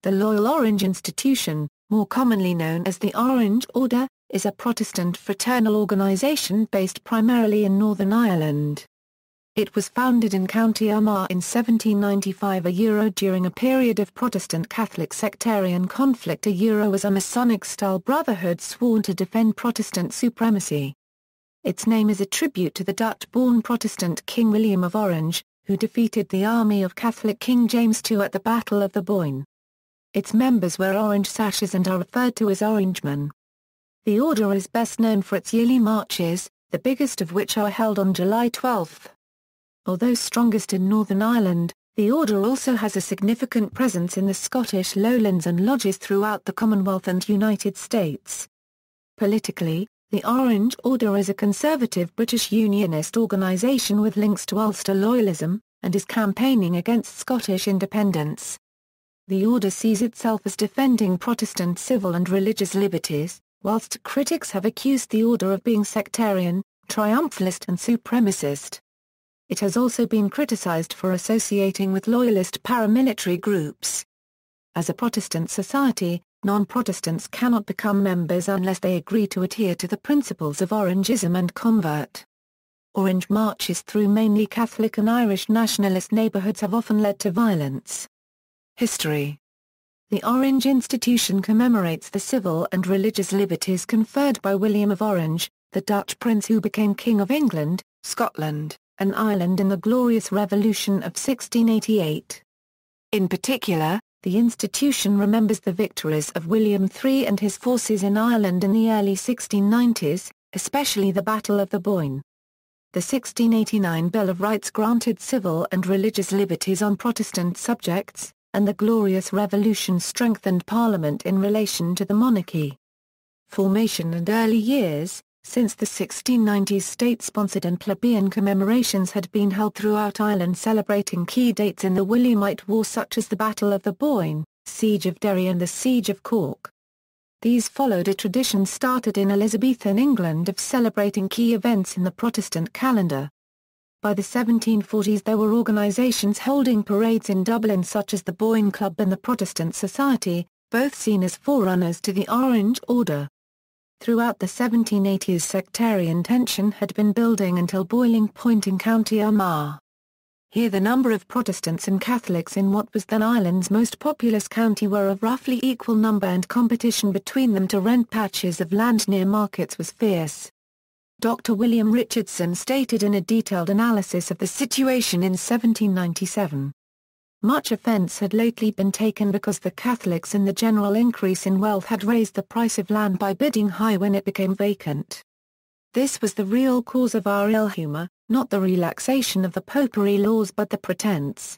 The Loyal Orange Institution, more commonly known as the Orange Order, is a Protestant fraternal organisation based primarily in Northern Ireland. It was founded in County Armagh in 1795 during a period of Protestant-Catholic sectarian conflict. Was a Masonic-style brotherhood sworn to defend Protestant supremacy. Its name is a tribute to the Dutch-born Protestant King William of Orange, who defeated the army of Catholic King James II at the Battle of the Boyne. Its members wear orange sashes and are referred to as Orangemen. The order is best known for its yearly marches, the biggest of which are held on July 12th. Although strongest in Northern Ireland, the order also has a significant presence in the Scottish Lowlands and lodges throughout the Commonwealth and United States. Politically, the Orange Order is a conservative British unionist organisation with links to Ulster loyalism, and is campaigning against Scottish independence. The order sees itself as defending Protestant civil and religious liberties, whilst critics have accused the order of being sectarian, triumphalist and supremacist. It has also been criticised for associating with loyalist paramilitary groups. As a Protestant society, non-Protestants cannot become members unless they agree to adhere to the principles of Orangeism and convert. Orange marches through mainly Catholic and Irish nationalist neighbourhoods have often led to violence. History. The Orange Institution commemorates the civil and religious liberties conferred by William of Orange, the Dutch prince who became King of England, Scotland, and Ireland in the Glorious Revolution of 1688. In particular, the institution remembers the victories of William III and his forces in Ireland in the early 1690s, especially the Battle of the Boyne. The 1689 Bill of Rights granted civil and religious liberties on Protestant subjects, and the Glorious Revolution strengthened Parliament in relation to the monarchy. Formation and early years. Since the 1690s, state-sponsored and plebeian commemorations had been held throughout Ireland celebrating key dates in the Williamite War such as the Battle of the Boyne, Siege of Derry and the Siege of Cork. These followed a tradition started in Elizabethan England of celebrating key events in the Protestant calendar. By the 1740s there were organisations holding parades in Dublin such as the Boyne Club and the Protestant Society, both seen as forerunners to the Orange Order. Throughout the 1780s sectarian tension had been building until boiling point in County Armagh. Here the number of Protestants and Catholics in what was then Ireland's most populous county were of roughly equal number and competition between them to rent patches of land near markets was fierce. Dr. William Richardson stated in a detailed analysis of the situation in 1797. Much offence had lately been taken because the Catholics in the general increase in wealth had raised the price of land by bidding high when it became vacant. This was the real cause of our ill humour, not the relaxation of the popery laws but the pretence.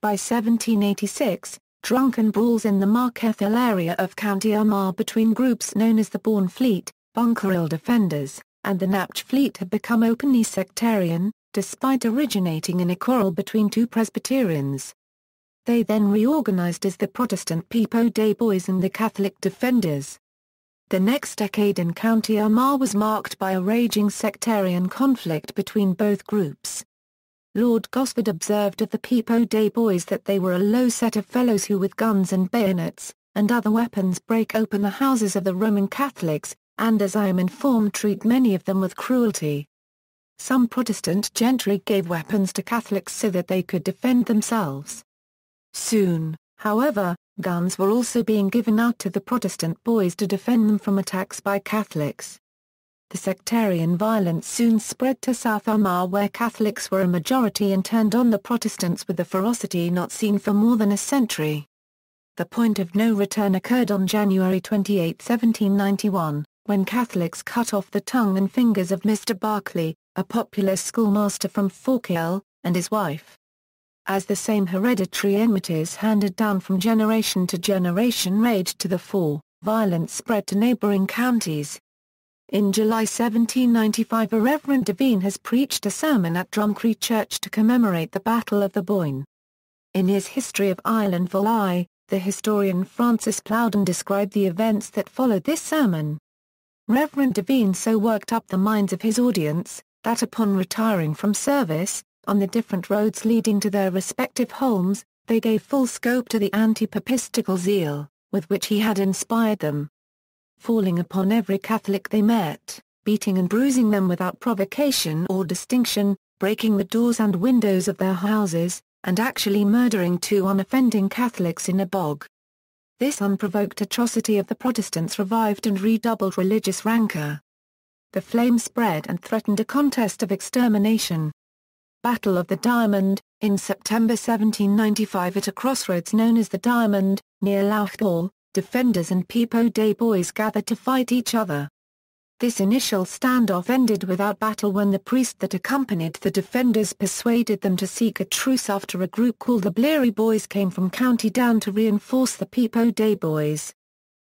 By 1786, drunken brawls in the Markethil area of County Armagh between groups known as the Bourne Fleet, Bunker Defenders, and the Napch Fleet had become openly sectarian, despite originating in a quarrel between two Presbyterians. They then reorganized as the Protestant Pepo des Boys and the Catholic Defenders. The next decade in County Armagh was marked by a raging sectarian conflict between both groups. Lord Gosford observed of the Pepo des Boys that they were a low set of fellows who with guns and bayonets, and other weapons break open the houses of the Roman Catholics, and as I am informed treat many of them with cruelty. Some Protestant gentry gave weapons to Catholics so that they could defend themselves. Soon, however, guns were also being given out to the Protestant boys to defend them from attacks by Catholics. The sectarian violence soon spread to South Armagh where Catholics were a majority and turned on the Protestants with a ferocity not seen for more than a century. The point of no return occurred on January 28, 1791, when Catholics cut off the tongue and fingers of Mr. Barclay, a popular schoolmaster from Forkhill, and his wife. As the same hereditary enmities handed down from generation to generation raged to the fore, violence spread to neighbouring counties. In July 1795 a Reverend Devine has preached a sermon at Drumcree Church to commemorate the Battle of the Boyne. In his History of Ireland Vol I, the historian Francis Plowden described the events that followed this sermon. Reverend Devine so worked up the minds of his audience, that upon retiring from service, on the different roads leading to their respective homes, they gave full scope to the anti-papistical zeal, with which he had inspired them. Falling upon every Catholic they met, beating and bruising them without provocation or distinction, breaking the doors and windows of their houses, and actually murdering 2 unoffending Catholics in a bog. This unprovoked atrocity of the Protestants revived and redoubled religious rancor. The flame spread and threatened a contest of extermination. Battle of the Diamond, in September 1795 at a crossroads known as the Diamond, near Loughborough, defenders and Pepo Day boys gathered to fight each other. This initial standoff ended without battle when the priest that accompanied the defenders persuaded them to seek a truce after a group called the Bleary Boys came from County Down to reinforce the Pepo Day boys.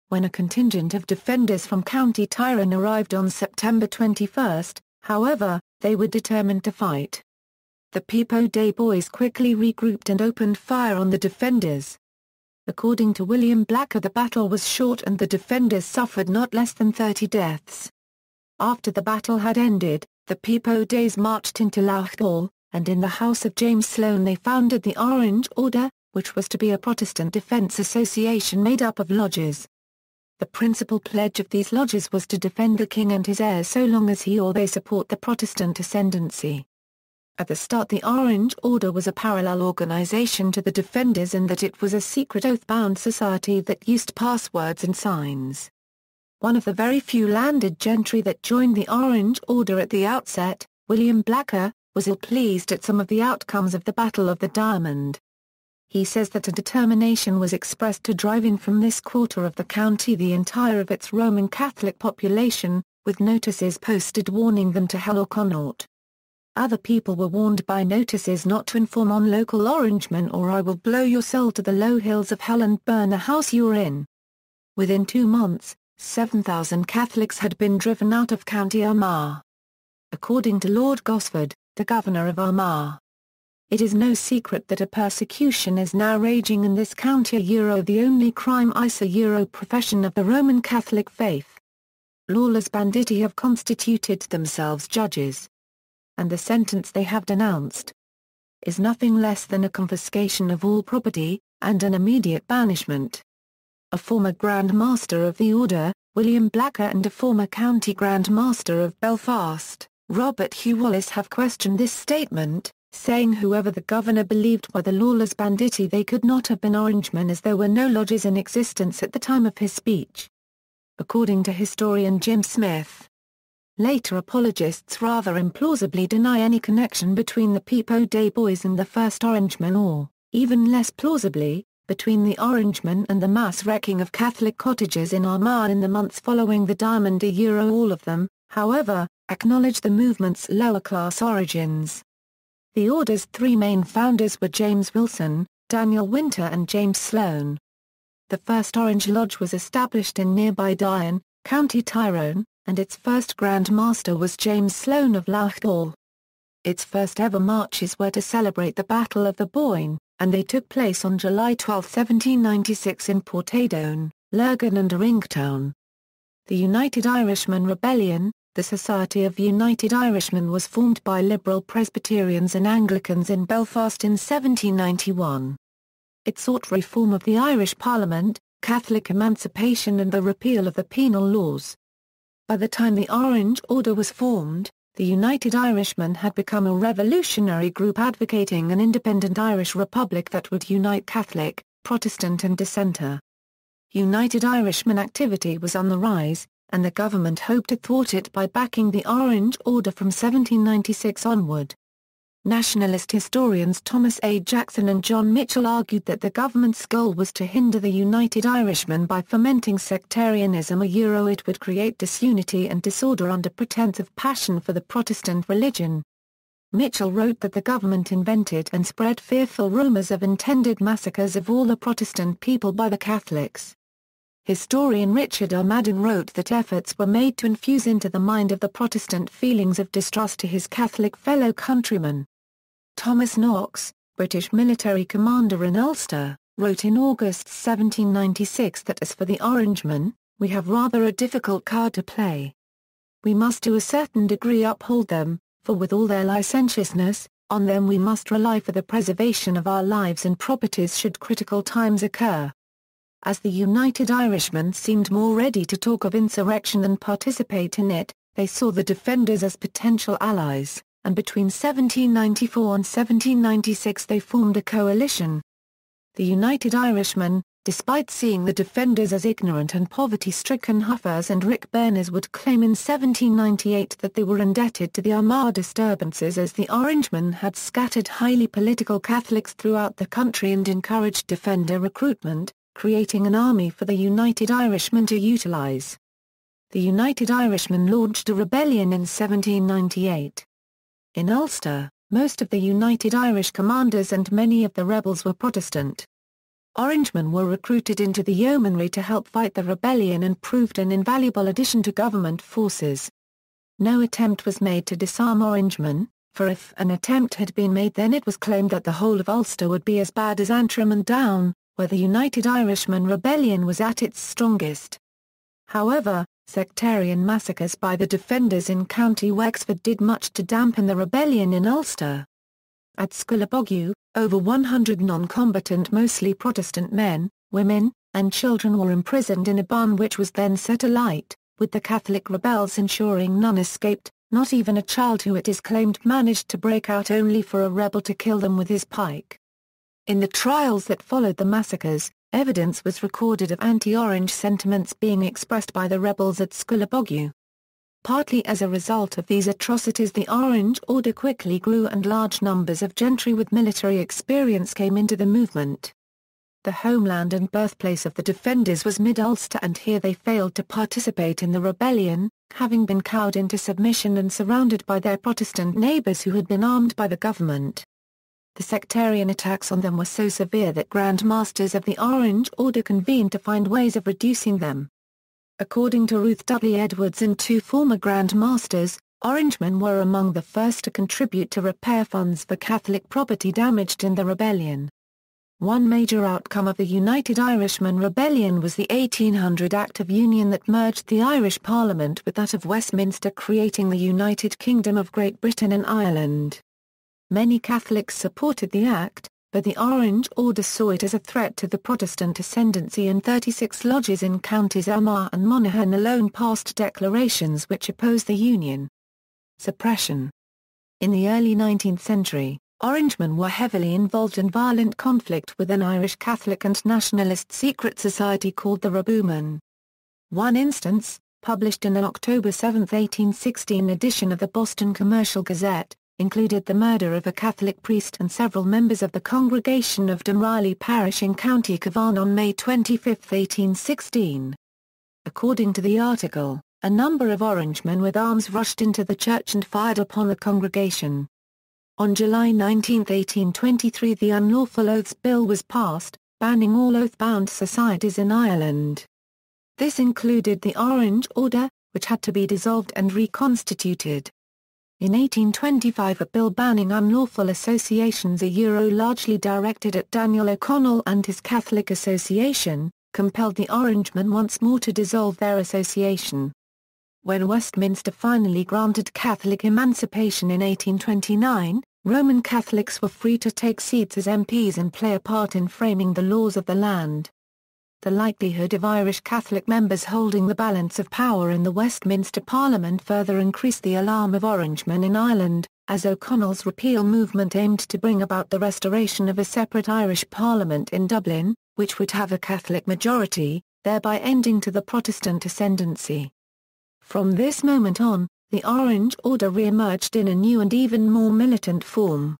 When a contingent of defenders from County Tyrone arrived on September 21, however, they were determined to fight. The Pepo Day boys quickly regrouped and opened fire on the defenders. According to William Blacker, the battle was short and the defenders suffered not less than 30 deaths. After the battle had ended, the Pepo Days marched into Loughborough, and in the house of James Sloane they founded the Orange Order, which was to be a Protestant defence association made up of lodges. The principal pledge of these lodges was to defend the king and his heirs so long as he or they support the Protestant ascendancy. At the start, the Orange Order was a parallel organization to the Defenders in that it was a secret oath-bound society that used passwords and signs. One of the very few landed gentry that joined the Orange Order at the outset, William Blacker, was ill-pleased at some of the outcomes of the Battle of the Diamond. He says that a determination was expressed to drive in from this quarter of the county the entire of its Roman Catholic population, with notices posted warning them to hell or Connaught. Other people were warned by notices not to inform on local Orangemen or I will blow your soul to the low hills of hell and burn the house you're in. Within 2 months, 7,000 Catholics had been driven out of County Armagh. According to Lord Gosford, the governor of Armagh, it is no secret that a persecution is now raging in this county, the only crime is a profession of the Roman Catholic faith. Lawless banditti have constituted themselves judges, and the sentence they have denounced is nothing less than a confiscation of all property, and an immediate banishment. A former Grand Master of the Order, William Blacker, and a former County Grand Master of Belfast, Robert Hugh Wallace, have questioned this statement, saying whoever the governor believed were the lawless banditti they could not have been Orangemen, as there were no lodges in existence at the time of his speech. According to historian Jim Smith, later apologists rather implausibly deny any connection between the Pepo Day boys and the first Orangemen, or, even less plausibly, between the Orangemen and the mass wrecking of Catholic cottages in Armagh in the months following the Diamond. All of them, however, acknowledge the movement's lower-class origins. The Order's 3 main founders were James Wilson, Daniel Winter and James Sloane. The first Orange Lodge was established in nearby Dian, County Tyrone, and its first Grand Master was James Sloane of Loughborough. Its first ever marches were to celebrate the Battle of the Boyne, and they took place on July 12, 1796 in Portadown, Lurgan and Erringtown. The United Irishmen Rebellion, the Society of United Irishmen, was formed by liberal Presbyterians and Anglicans in Belfast in 1791. It sought reform of the Irish Parliament, Catholic emancipation and the repeal of the penal laws. By the time the Orange Order was formed, the United Irishmen had become a revolutionary group advocating an independent Irish republic that would unite Catholic, Protestant and Dissenter. United Irishman activity was on the rise, and the government hoped to thwart it by backing the Orange Order from 1796 onward. Nationalist historians Thomas A. Jackson and John Mitchell argued that the government's goal was to hinder the United Irishmen by fomenting sectarianism. It would create disunity and disorder under pretense of passion for the Protestant religion. Mitchell wrote that the government invented and spread fearful rumors of intended massacres of all the Protestant people by the Catholics. Historian Richard R. Madden wrote that efforts were made to infuse into the mind of the Protestant feelings of distrust to his Catholic fellow countrymen. Thomas Knox, British military commander in Ulster, wrote in August 1796 that as for the Orangemen, we have rather a difficult card to play. We must to a certain degree uphold them, for with all their licentiousness, On them we must rely for the preservation of our lives and properties should critical times occur. As the United Irishmen seemed more ready to talk of insurrection than participate in it, they saw the defenders as potential allies, and between 1794 and 1796 they formed a coalition. The United Irishmen, despite seeing the defenders as ignorant and poverty-stricken Huffers and rick-burners, would claim in 1798 that they were indebted to the Armagh disturbances as the Orangemen had scattered highly political Catholics throughout the country and encouraged defender recruitment, creating an army for the United Irishmen to utilise. The United Irishmen launched a rebellion in 1798. In Ulster, most of the United Irish commanders and many of the rebels were Protestant. Orangemen were recruited into the yeomanry to help fight the rebellion and proved an invaluable addition to government forces. No attempt was made to disarm Orangemen, for if an attempt had been made then it was claimed that the whole of Ulster would be as bad as Antrim and Down, where the United Irishman rebellion was at its strongest. However, sectarian massacres by the defenders in County Wexford did much to dampen the rebellion in Ulster. At Scullabogue, over 100 non-combatant mostly Protestant men, women, and children were imprisoned in a barn which was then set alight, with the Catholic rebels ensuring none escaped, not even a child who it is claimed managed to break out only for a rebel to kill them with his pike. In the trials that followed the massacres, evidence was recorded of anti-Orange sentiments being expressed by the rebels at Scullabogue. Partly as a result of these atrocities the Orange Order quickly grew and large numbers of gentry with military experience came into the movement. The homeland and birthplace of the defenders was Mid-Ulster and here they failed to participate in the rebellion, having been cowed into submission and surrounded by their Protestant neighbours who had been armed by the government. The sectarian attacks on them were so severe that Grand Masters of the Orange Order convened to find ways of reducing them. According to Ruth Dudley Edwards and two former Grand Masters, Orangemen were among the first to contribute to repair funds for Catholic property damaged in the rebellion. One major outcome of the United Irishman Rebellion was the 1800 Act of Union that merged the Irish Parliament with that of Westminster, creating the United Kingdom of Great Britain and Ireland. Many Catholics supported the act, but the Orange Order saw it as a threat to the Protestant ascendancy and 36 lodges in counties Armagh and Monaghan alone passed declarations which opposed the union. Suppression. In the early 19th century, Orangemen were heavily involved in violent conflict with an Irish Catholic and nationalist secret society called the Rebranding. One instance, published in an October 7, 1816 edition of the Boston Commercial Gazette, included the murder of a Catholic priest and several members of the congregation of Drumcree parish in County Cavan on May 25, 1816. According to the article, a number of Orangemen with arms rushed into the church and fired upon the congregation. On July 19, 1823 the Unlawful Oaths Bill was passed, banning all oath-bound societies in Ireland. This included the Orange Order, which had to be dissolved and reconstituted. In 1825 a bill banning unlawful associations, largely directed at Daniel O'Connell and his Catholic Association, compelled the Orangemen once more to dissolve their association. When Westminster finally granted Catholic emancipation in 1829, Roman Catholics were free to take seats as MPs and play a part in framing the laws of the land. The likelihood of Irish Catholic members holding the balance of power in the Westminster Parliament further increased the alarm of Orangemen in Ireland, as O'Connell's repeal movement aimed to bring about the restoration of a separate Irish Parliament in Dublin, which would have a Catholic majority, thereby ending to the Protestant ascendancy. From this moment on, the Orange Order re-emerged in a new and even more militant form.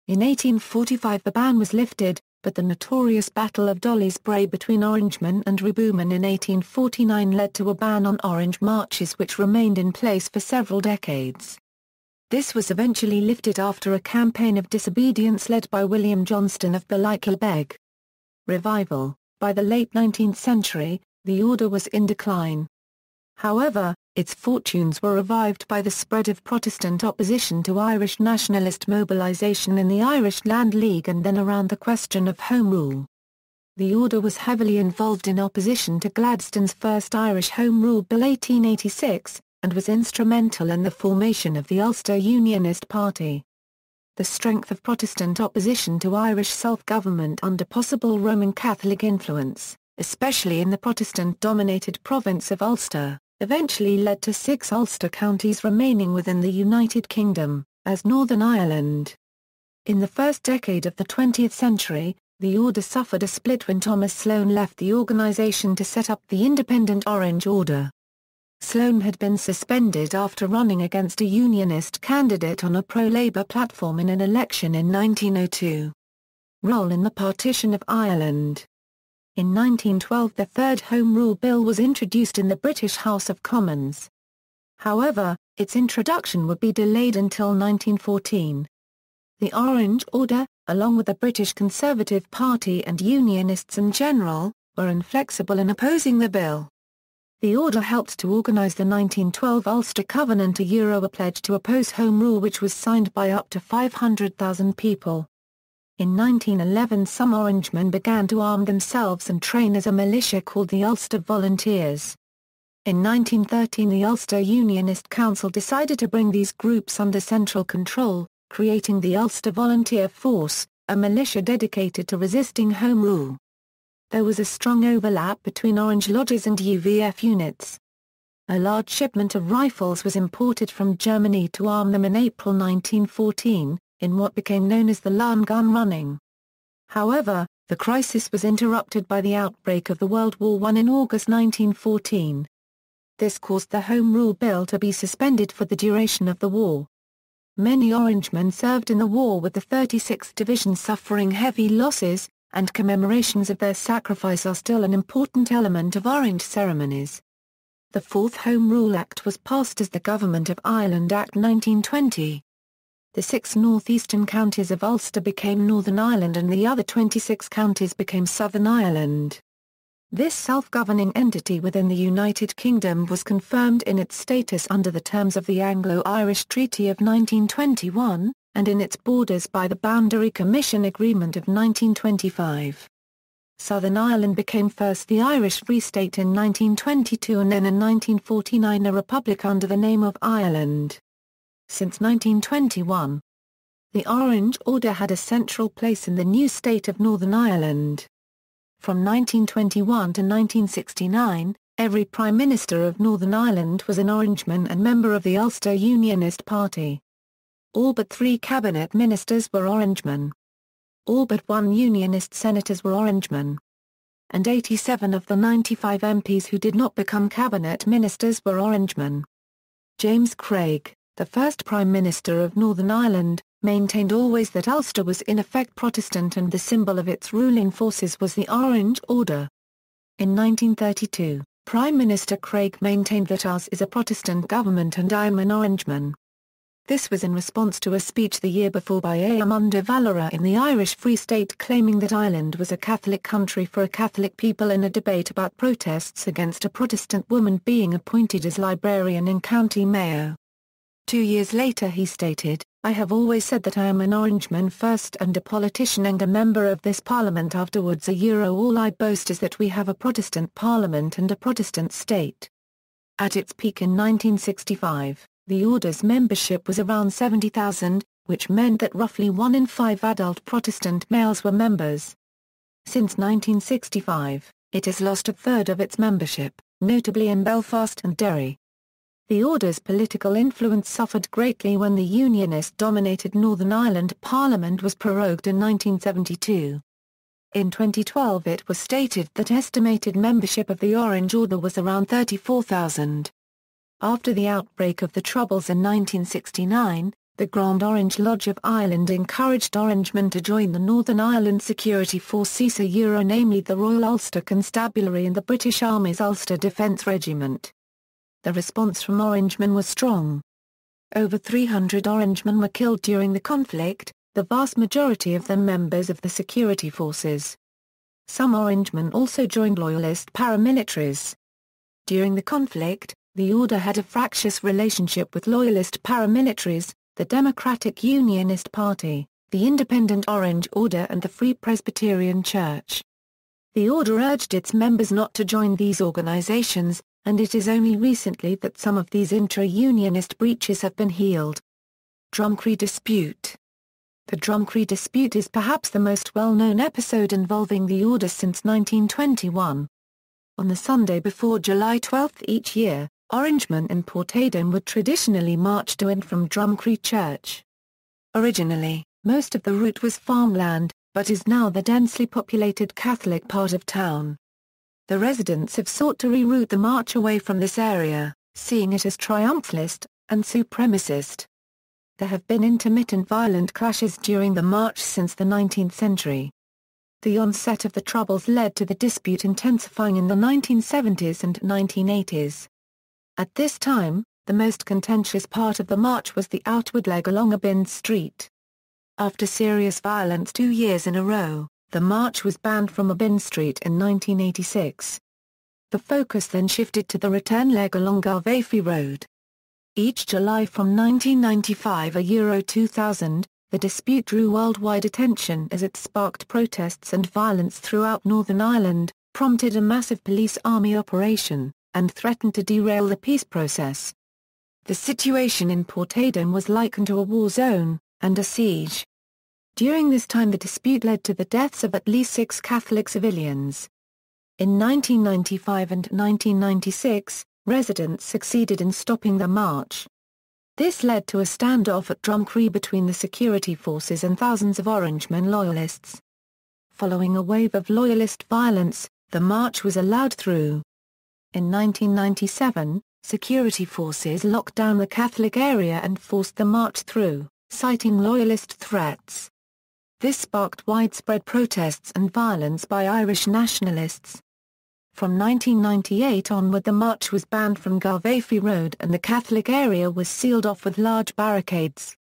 In 1845 the ban was lifted, but the notorious Battle of Dolly's Brae between Orangemen and Rebranding in 1849 led to a ban on Orange marches which remained in place for several decades. This was eventually lifted after a campaign of disobedience led by William Johnston of Ballyclebeg. Revival. By the late 19th century, the order was in decline. However, its fortunes were revived by the spread of Protestant opposition to Irish nationalist mobilisation in the Irish Land League and then around the question of Home Rule. The order was heavily involved in opposition to Gladstone's first Irish Home Rule Bill 1886, and was instrumental in the formation of the Ulster Unionist Party. the strength of Protestant opposition to Irish self-government under possible Roman Catholic influence, especially in the Protestant-dominated province of Ulster, eventually led to 6 Ulster counties remaining within the United Kingdom, as Northern Ireland. In the first decade of the 20th century, the order suffered a split when Thomas Sloane left the organisation to set up the independent Orange Order. Sloane had been suspended after running against a Unionist candidate on a pro-Labour platform in an election in 1902. Role in the partition of Ireland. In 1912 the Third Home Rule Bill was introduced in the British House of Commons. However, its introduction would be delayed until 1914. The Orange Order, along with the British Conservative Party and Unionists in general, were inflexible in opposing the bill. The order helped to organise the 1912 Ulster Covenant, a pledge to oppose Home Rule which was signed by up to 500,000 people. In 1911 some Orangemen began to arm themselves and train as a militia called the Ulster Volunteers. In 1913 the Ulster Unionist Council decided to bring these groups under central control, creating the Ulster Volunteer Force, a militia dedicated to resisting Home Rule. There was a strong overlap between Orange Lodges and UVF units. A large shipment of rifles was imported from Germany to arm them in April 1914, in what became known as the Lahn gun running. However, the crisis was interrupted by the outbreak of the World War I in August 1914. This caused the Home Rule Bill to be suspended for the duration of the war. Many Orangemen served in the war, with the 36th Division suffering heavy losses, and commemorations of their sacrifice are still an important element of Orange ceremonies. The Fourth Home Rule Act was passed as the Government of Ireland Act 1920. The 6 northeastern counties of Ulster became Northern Ireland and the other 26 counties became Southern Ireland. This self-governing entity within the United Kingdom was confirmed in its status under the terms of the Anglo-Irish Treaty of 1921, and in its borders by the Boundary Commission Agreement of 1925. Southern Ireland became first the Irish Free State in 1922 and then in 1949 a republic under the name of Ireland. Since 1921, the Orange Order had a central place in the new state of Northern Ireland. From 1921 to 1969, every Prime Minister of Northern Ireland was an Orangeman and member of the Ulster Unionist Party. All but 3 cabinet ministers were Orangemen. All but 1 Unionist senators were Orangemen. And 87 of the 95 MPs who did not become cabinet ministers were Orangemen. James Craig, the first Prime Minister of Northern Ireland, maintained always that Ulster was in effect Protestant and the symbol of its ruling forces was the Orange Order. In 1932, Prime Minister Craig maintained that ours is a Protestant government and I am an Orangeman. This was in response to a speech the year before by Eamon Valera in the Irish Free State claiming that Ireland was a Catholic country for a Catholic people in a debate about protests against a Protestant woman being appointed as librarian in County Mayo. 2 years later he stated, "I have always said that I am an Orangeman first and a politician and a member of this parliament afterwards. All I boast is that we have a Protestant parliament and a Protestant state." At its peak in 1965, the Order's membership was around 70,000, which meant that roughly 1 in 5 adult Protestant males were members. Since 1965, it has lost a third of its membership, notably in Belfast and Derry. The Order's political influence suffered greatly when the Unionist-dominated Northern Ireland Parliament was prorogued in 1972. In 2012 it was stated that estimated membership of the Orange Order was around 34,000. After the outbreak of the Troubles in 1969, the Grand Orange Lodge of Ireland encouraged Orangemen to join the Northern Ireland Security Force CISA, namely the Royal Ulster Constabulary and the British Army's Ulster Defence Regiment. The response from Orangemen was strong. Over 300 Orangemen were killed during the conflict, the vast majority of them members of the security forces. Some Orangemen also joined Loyalist paramilitaries. During the conflict, the Order had a fractious relationship with Loyalist paramilitaries, the Democratic Unionist Party, the Independent Orange Order and the Free Presbyterian Church. The Order urged its members not to join these organizations, and it is only recently that some of these intra-unionist breaches have been healed. Drumcree dispute. The Drumcree dispute is perhaps the most well-known episode involving the order since 1921. On the Sunday before July 12 each year, Orangemen in Portadown would traditionally march to and from Drumcree Church. Originally, most of the route was farmland, but is now the densely populated Catholic part of town. The residents have sought to reroute the march away from this area, seeing it as triumphalist and supremacist. There have been intermittent violent clashes during the march since the 19th century. The onset of the Troubles led to the dispute intensifying in the 1970s and 1980s. At this time, the most contentious part of the march was the outward leg along Abin Street. After serious violence 2 years in a row, the march was banned from Abin Street in 1986. The focus then shifted to the return leg along Garvafey Road. Each July from 1995 to 2000, the dispute drew worldwide attention as it sparked protests and violence throughout Northern Ireland, prompted a massive police army operation, and threatened to derail the peace process. The situation in Portadown was likened to a war zone, and a siege. During this time the dispute led to the deaths of at least 6 Catholic civilians. In 1995 and 1996, residents succeeded in stopping the march. This led to a standoff at Drumcree between the security forces and thousands of Orangemen loyalists. Following a wave of loyalist violence, the march was allowed through. In 1997, security forces locked down the Catholic area and forced the march through, citing loyalist threats. This sparked widespread protests and violence by Irish nationalists. From 1998 onward the march was banned from Garvafey Road and the Catholic area was sealed off with large barricades.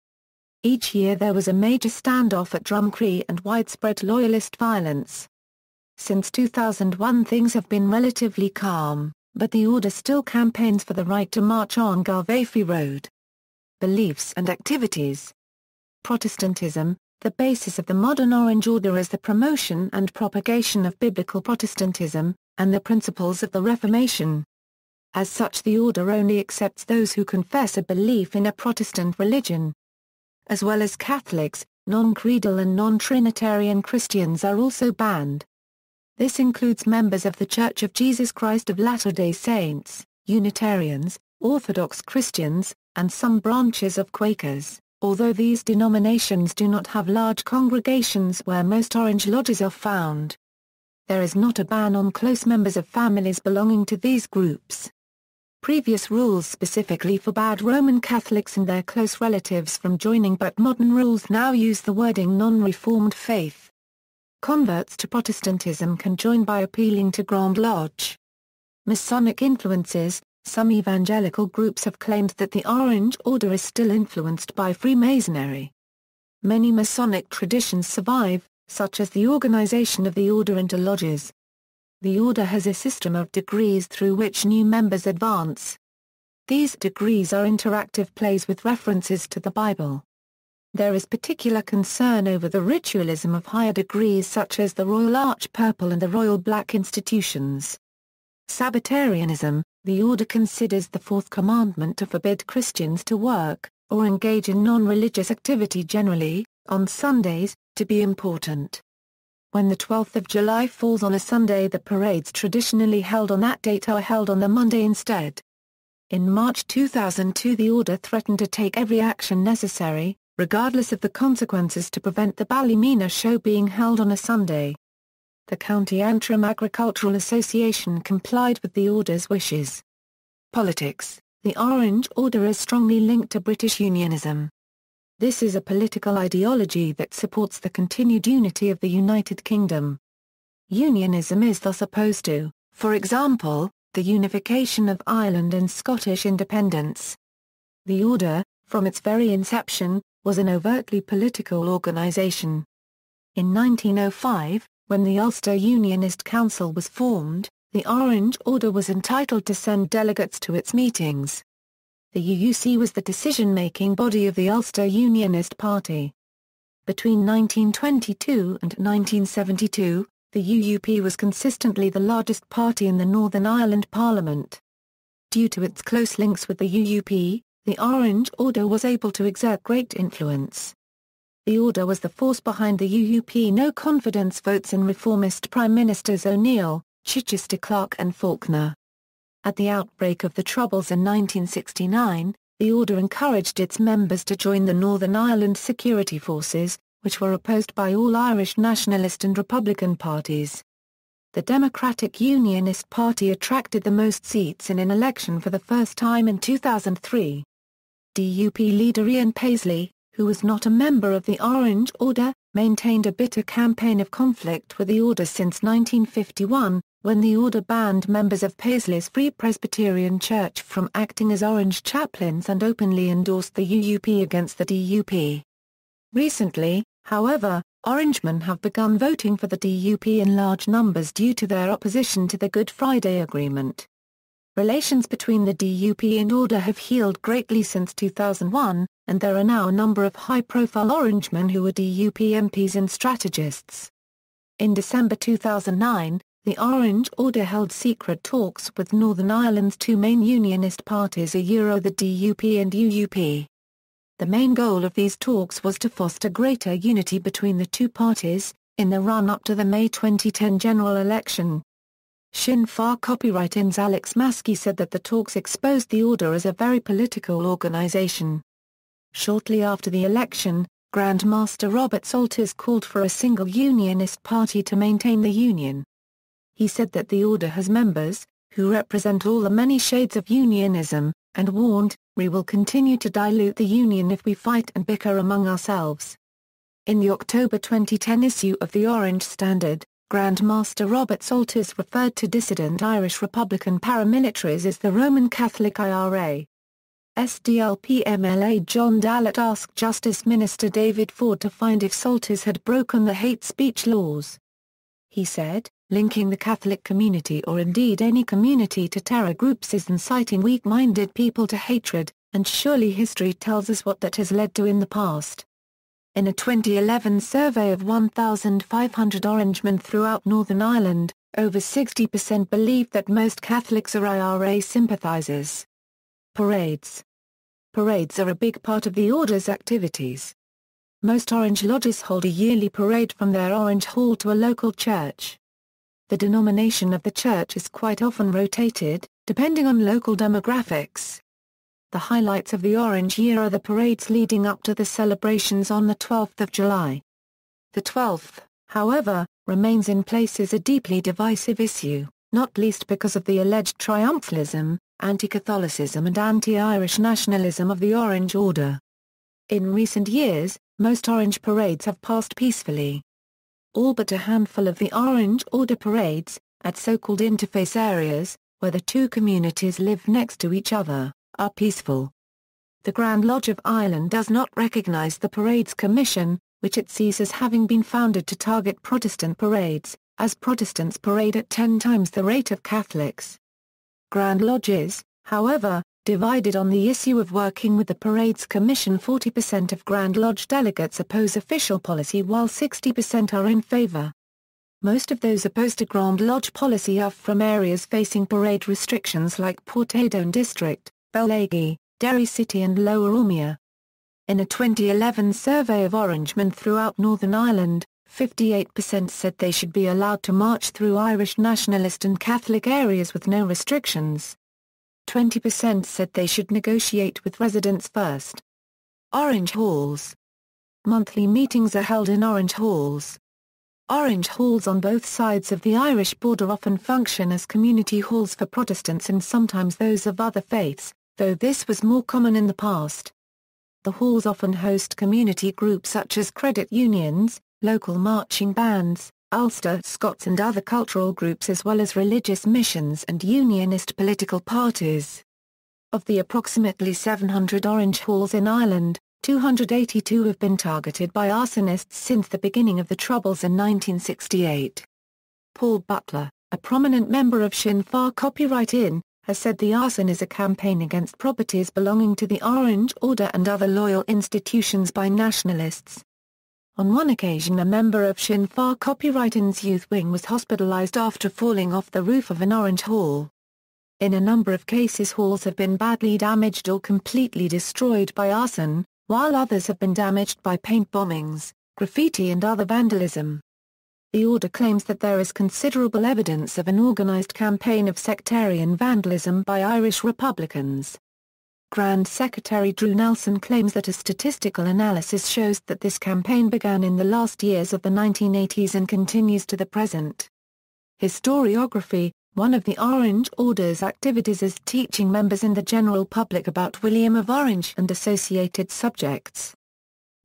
Each year there was a major standoff at Drumcree and widespread loyalist violence. Since 2001 things have been relatively calm, but the order still campaigns for the right to march on Garvafey Road. Beliefs and activities. Protestantism. The basis of the modern Orange Order is the promotion and propagation of biblical Protestantism, and the principles of the Reformation. As such the order only accepts those who confess a belief in a Protestant religion. As well as Catholics, non-creedal and non-Trinitarian Christians are also banned. This includes members of the Church of Jesus Christ of Latter-day Saints, Unitarians, Orthodox Christians, and some branches of Quakers, although these denominations do not have large congregations where most Orange lodges are found. There is not a ban on close members of families belonging to these groups. Previous rules specifically forbade Roman Catholics and their close relatives from joining, but modern rules now use the wording non-reformed faith. Converts to Protestantism can join by appealing to Grand Lodge. Masonic influences. Some evangelical groups have claimed that the Orange Order is still influenced by Freemasonry. Many Masonic traditions survive, such as the organization of the order into lodges. The order has a system of degrees through which new members advance. These degrees are interactive plays with references to the Bible. There is particular concern over the ritualism of higher degrees such as the Royal Arch Purple and the Royal Black institutions. Sabbatarianism. The order considers the fourth commandment to forbid Christians to work, or engage in non-religious activity generally, on Sundays, to be important. When the 12th of July falls on a Sunday, the parades traditionally held on that date are held on the Monday instead. In March 2002 the order threatened to take every action necessary, regardless of the consequences, to prevent the Ballymena show being held on a Sunday. The County Antrim Agricultural Association complied with the order's wishes. Politics. The Orange Order is strongly linked to British Unionism. This is a political ideology that supports the continued unity of the United Kingdom. Unionism is thus opposed to, for example, the unification of Ireland and Scottish independence. The Order, from its very inception, was an overtly political organisation. In 1905, when the Ulster Unionist Council was formed, the Orange Order was entitled to send delegates to its meetings. The UUC was the decision-making body of the Ulster Unionist Party. Between 1922 and 1972, the UUP was consistently the largest party in the Northern Ireland Parliament. Due to its close links with the UUP, the Orange Order was able to exert great influence. the Order was the force behind the UUP no-confidence votes in reformist Prime Ministers O'Neill, Chichester Clark and Faulkner. At the outbreak of the Troubles in 1969, the Order encouraged its members to join the Northern Ireland Security Forces, which were opposed by all Irish nationalist and Republican parties. The Democratic Unionist Party attracted the most seats in an election for the first time in 2003. DUP leader Ian Paisley, who was not a member of the Orange Order, maintained a bitter campaign of conflict with the Order since 1951, when the Order banned members of Paisley's Free Presbyterian Church from acting as Orange chaplains and openly endorsed the UUP against the DUP. Recently, however, Orangemen have begun voting for the DUP in large numbers due to their opposition to the Good Friday Agreement. Relations between the DUP and Order have healed greatly since 2001, and there are now a number of high-profile Orangemen who are DUP MPs and strategists. In December 2009, the Orange Order held secret talks with Northern Ireland's two main unionist parties, the DUP and UUP. The main goal of these talks was to foster greater unity between the two parties, in the run-up to the May 2010 general election. Sinn Féin copyright-in's Alex Maskey said that the talks exposed the Order as a very political organisation. Shortly after the election, Grandmaster Robert Salters called for a single unionist party to maintain the union. He said that the Order has members, who represent all the many shades of unionism, and warned, "We will continue to dilute the union if we fight and bicker among ourselves." In the October 2010 issue of the Orange Standard, Grandmaster Robert Salters referred to dissident Irish Republican paramilitaries as the Roman Catholic IRA. SDLP MLA John Dallett asked Justice Minister David Ford to find if Salters had broken the hate speech laws. He said, "Linking the Catholic community or indeed any community to terror groups is inciting weak-minded people to hatred, and surely history tells us what that has led to in the past." In a 2011 survey of 1,500 Orangemen throughout Northern Ireland, over 60% believed that most Catholics are IRA sympathisers. Parades. Parades are a big part of the Order's activities. Most Orange lodges hold a yearly parade from their Orange Hall to a local church. The denomination of the church is quite often rotated, depending on local demographics. The highlights of the Orange Year are the parades leading up to the celebrations on the 12th of July. The 12th, however, remains in place as a deeply divisive issue, not least because of the alleged triumphalism, anti-Catholicism and anti-Irish nationalism of the Orange Order. In recent years, most Orange parades have passed peacefully. All but a handful of the Orange Order parades, at so-called interface areas, where the two communities live next to each other, are peaceful. The Grand Lodge of Ireland does not recognise the Parades Commission, which it sees as having been founded to target Protestant parades, as Protestants parade at 10 times the rate of Catholics. Grand Lodges, however, divided on the issue of working with the Parades Commission. 40% of Grand Lodge delegates oppose official policy while 60% are in favour. Most of those opposed to Grand Lodge policy are from areas facing parade restrictions like Portadown District, Bellaghy, Derry City and Lower Ormia. In a 2011 survey of Orangemen throughout Northern Ireland, 58% said they should be allowed to march through Irish nationalist and Catholic areas with no restrictions. 20% said they should negotiate with residents first. Orange Halls. Monthly meetings are held in Orange Halls. Orange Halls on both sides of the Irish border often function as community halls for Protestants and sometimes those of other faiths, though this was more common in the past. The halls often host community groups such as credit unions, local marching bands, Ulster Scots and other cultural groups as well as religious missions and unionist political parties. Of the approximately 700 Orange Halls in Ireland, 282 have been targeted by arsonists since the beginning of the Troubles in 1968. Paul Butler, a prominent member of Sinn Féin Copyright-In, has said the arson is a campaign against properties belonging to the Orange Order and other loyal institutions by nationalists. On one occasion a member of Sinn Féin Copyright-In's youth wing was hospitalised after falling off the roof of an Orange Hall. In a number of cases halls have been badly damaged or completely destroyed by arson, while others have been damaged by paint bombings, graffiti and other vandalism. The order claims that there is considerable evidence of an organised campaign of sectarian vandalism by Irish Republicans. Grand Secretary Drew Nelson claims that a statistical analysis shows that this campaign began in the last years of the 1980s and continues to the present. Historiography: one of the Orange Order's activities is teaching members and the general public about William of Orange and associated subjects.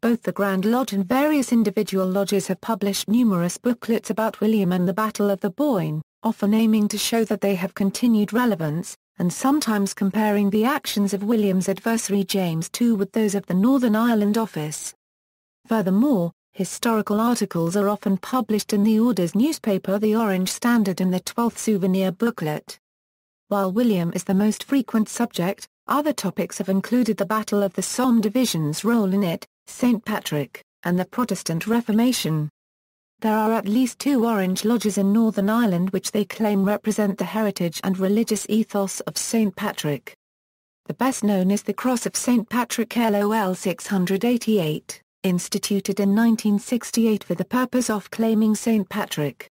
Both the Grand Lodge and various individual lodges have published numerous booklets about William and the Battle of the Boyne, often aiming to show that they have continued relevance, and sometimes comparing the actions of William's adversary James II with those of the Northern Ireland Office. Furthermore, historical articles are often published in the Order's newspaper The Orange Standard and the Twelfth Souvenir Booklet. While William is the most frequent subject, other topics have included the Battle of the Somme Division's role in it, St. Patrick, and the Protestant Reformation. There are at least 2 Orange Lodges in Northern Ireland which they claim represent the heritage and religious ethos of St. Patrick. The best known is the Cross of St. Patrick LOL 688, instituted in 1968 for the purpose of claiming St. Patrick.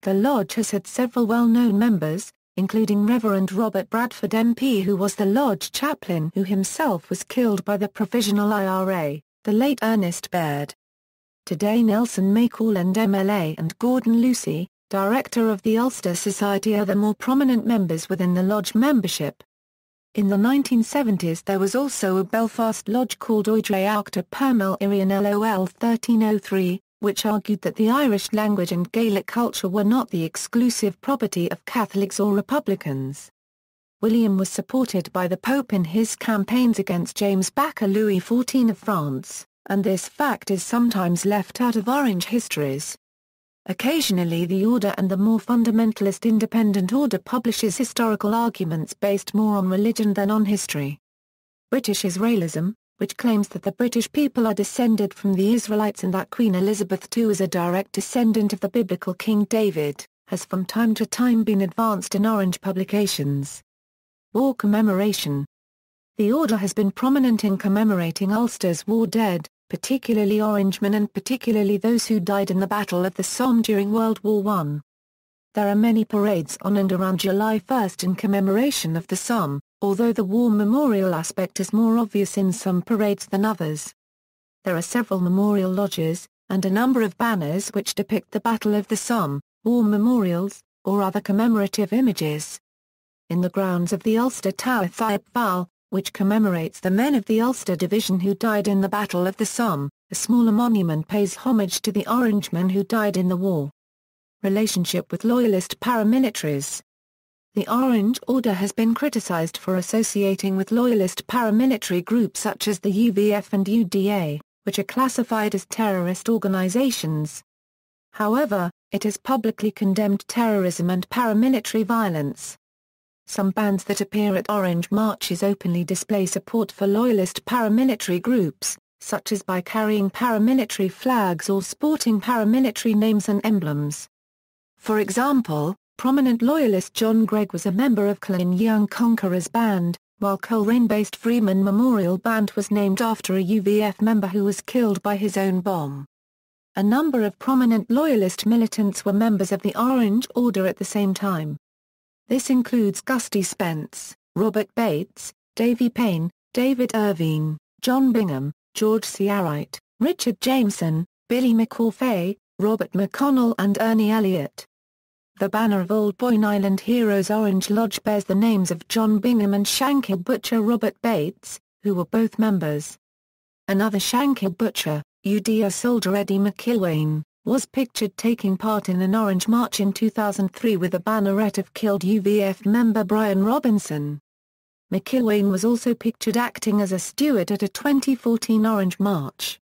The lodge has had several well-known members, including Reverend Robert Bradford MP, who was the lodge chaplain who himself was killed by the Provisional IRA, the late Ernest Baird. Today Nelson Maycall MLA and Gordon Lucy, director of the Ulster Society, are the more prominent members within the lodge membership. In the 1970s there was also a Belfast lodge called Oidre Auchta Paramiltary LOL 1303, which argued that the Irish language and Gaelic culture were not the exclusive property of Catholics or Republicans. William was supported by the Pope in his campaigns against James Baca Louis XIV of France, and this fact is sometimes left out of Orange histories. Occasionally the Order and the more fundamentalist Independent Order publishes historical arguments based more on religion than on history. British Israelism, which claims that the British people are descended from the Israelites and that Queen Elizabeth II is a direct descendant of the biblical King David, has from time to time been advanced in Orange publications. War commemoration. The Order has been prominent in commemorating Ulster's war dead, particularly Orangemen and particularly those who died in the Battle of the Somme during World War I. There are many parades on and around July 1 in commemoration of the Somme, although the war memorial aspect is more obvious in some parades than others. There are several memorial lodges, and a number of banners which depict the Battle of the Somme, war memorials, or other commemorative images. In the grounds of the Ulster Tower Thiepval, which commemorates the men of the Ulster Division who died in the Battle of the Somme, a smaller monument pays homage to the Orangemen who died in the war. Relationship with loyalist paramilitaries. The Orange Order has been criticized for associating with loyalist paramilitary groups such as the UVF and UDA, which are classified as terrorist organizations. However, it has publicly condemned terrorism and paramilitary violence. Some bands that appear at Orange marches openly display support for loyalist paramilitary groups, such as by carrying paramilitary flags or sporting paramilitary names and emblems. For example, prominent loyalist John Gregg was a member of Cullen Young Conquerors Band, while Coleraine-based Freeman Memorial Band was named after a UVF member who was killed by his own bomb. A number of prominent loyalist militants were members of the Orange Order at the same time. This includes Gusty Spence, Robert Bates, Davy Payne, David Irvine, John Bingham, George Ciarite, Richard Jameson, Billy McAuliffe, Robert McConnell and Ernie Elliott. The banner of Old Boyne Island Heroes Orange Lodge bears the names of John Bingham and Shankill Butcher Robert Bates, who were both members. Another Shankill Butcher, UDA soldier Eddie McIlwain, was pictured taking part in an Orange March in 2003 with a banneret of killed UVF member Brian Robinson. McIlwain was also pictured acting as a steward at a 2014 Orange March.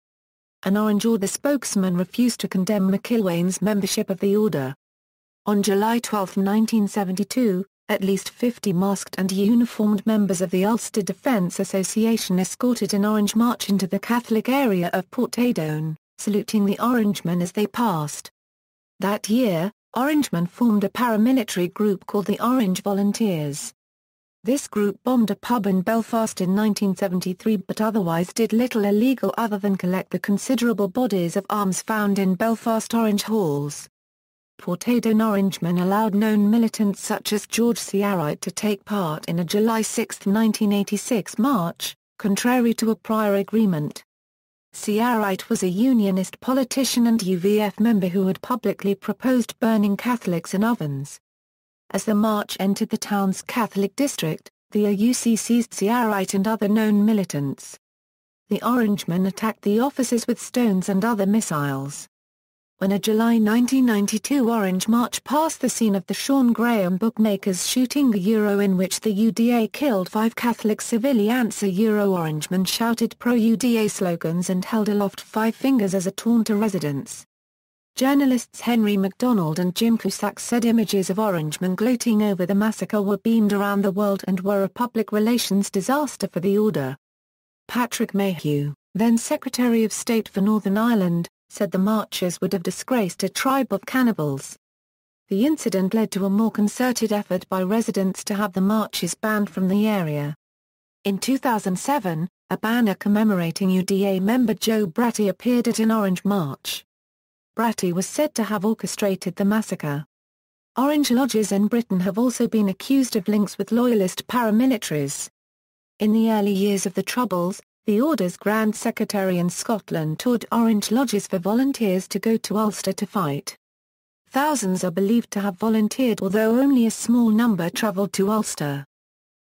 An Orange Order spokesman refused to condemn McIlwain's membership of the Order. On July 12, 1972, at least 50 masked and uniformed members of the Ulster Defence Association escorted an Orange March into the Catholic area of Portadown, saluting the Orangemen as they passed. That year, Orangemen formed a paramilitary group called the Orange Volunteers. This group bombed a pub in Belfast in 1973 but otherwise did little illegal other than collect the considerable bodies of arms found in Belfast Orange halls. Portadown Orangemen allowed known militants such as George Searite to take part in a July 6, 1986 march, contrary to a prior agreement. Searite was a Unionist politician and UVF member who had publicly proposed burning Catholics in ovens. As the march entered the town's Catholic district, the AUC seized Searite and other known militants. The Orangemen attacked the officers with stones and other missiles. When a July 1992 Orange March passed the scene of the Sean Graham bookmakers shooting in which the UDA killed 5 Catholic civilians, Orangemen shouted pro-UDA slogans and held aloft 5 fingers as a taunt to residents. Journalists Henry MacDonald and Jim Cusack said images of Orangemen gloating over the massacre were beamed around the world and were a public relations disaster for the order. Patrick Mayhew, then Secretary of State for Northern Ireland, said the marchers would have disgraced a tribe of cannibals. The incident led to a more concerted effort by residents to have the marches banned from the area. In 2007, a banner commemorating UDA member Joe Bratty appeared at an Orange March. Bratty was said to have orchestrated the massacre. Orange lodges in Britain have also been accused of links with loyalist paramilitaries. In the early years of the Troubles, the Order's Grand Secretary in Scotland toured Orange lodges for volunteers to go to Ulster to fight. Thousands are believed to have volunteered, although only a small number travelled to Ulster.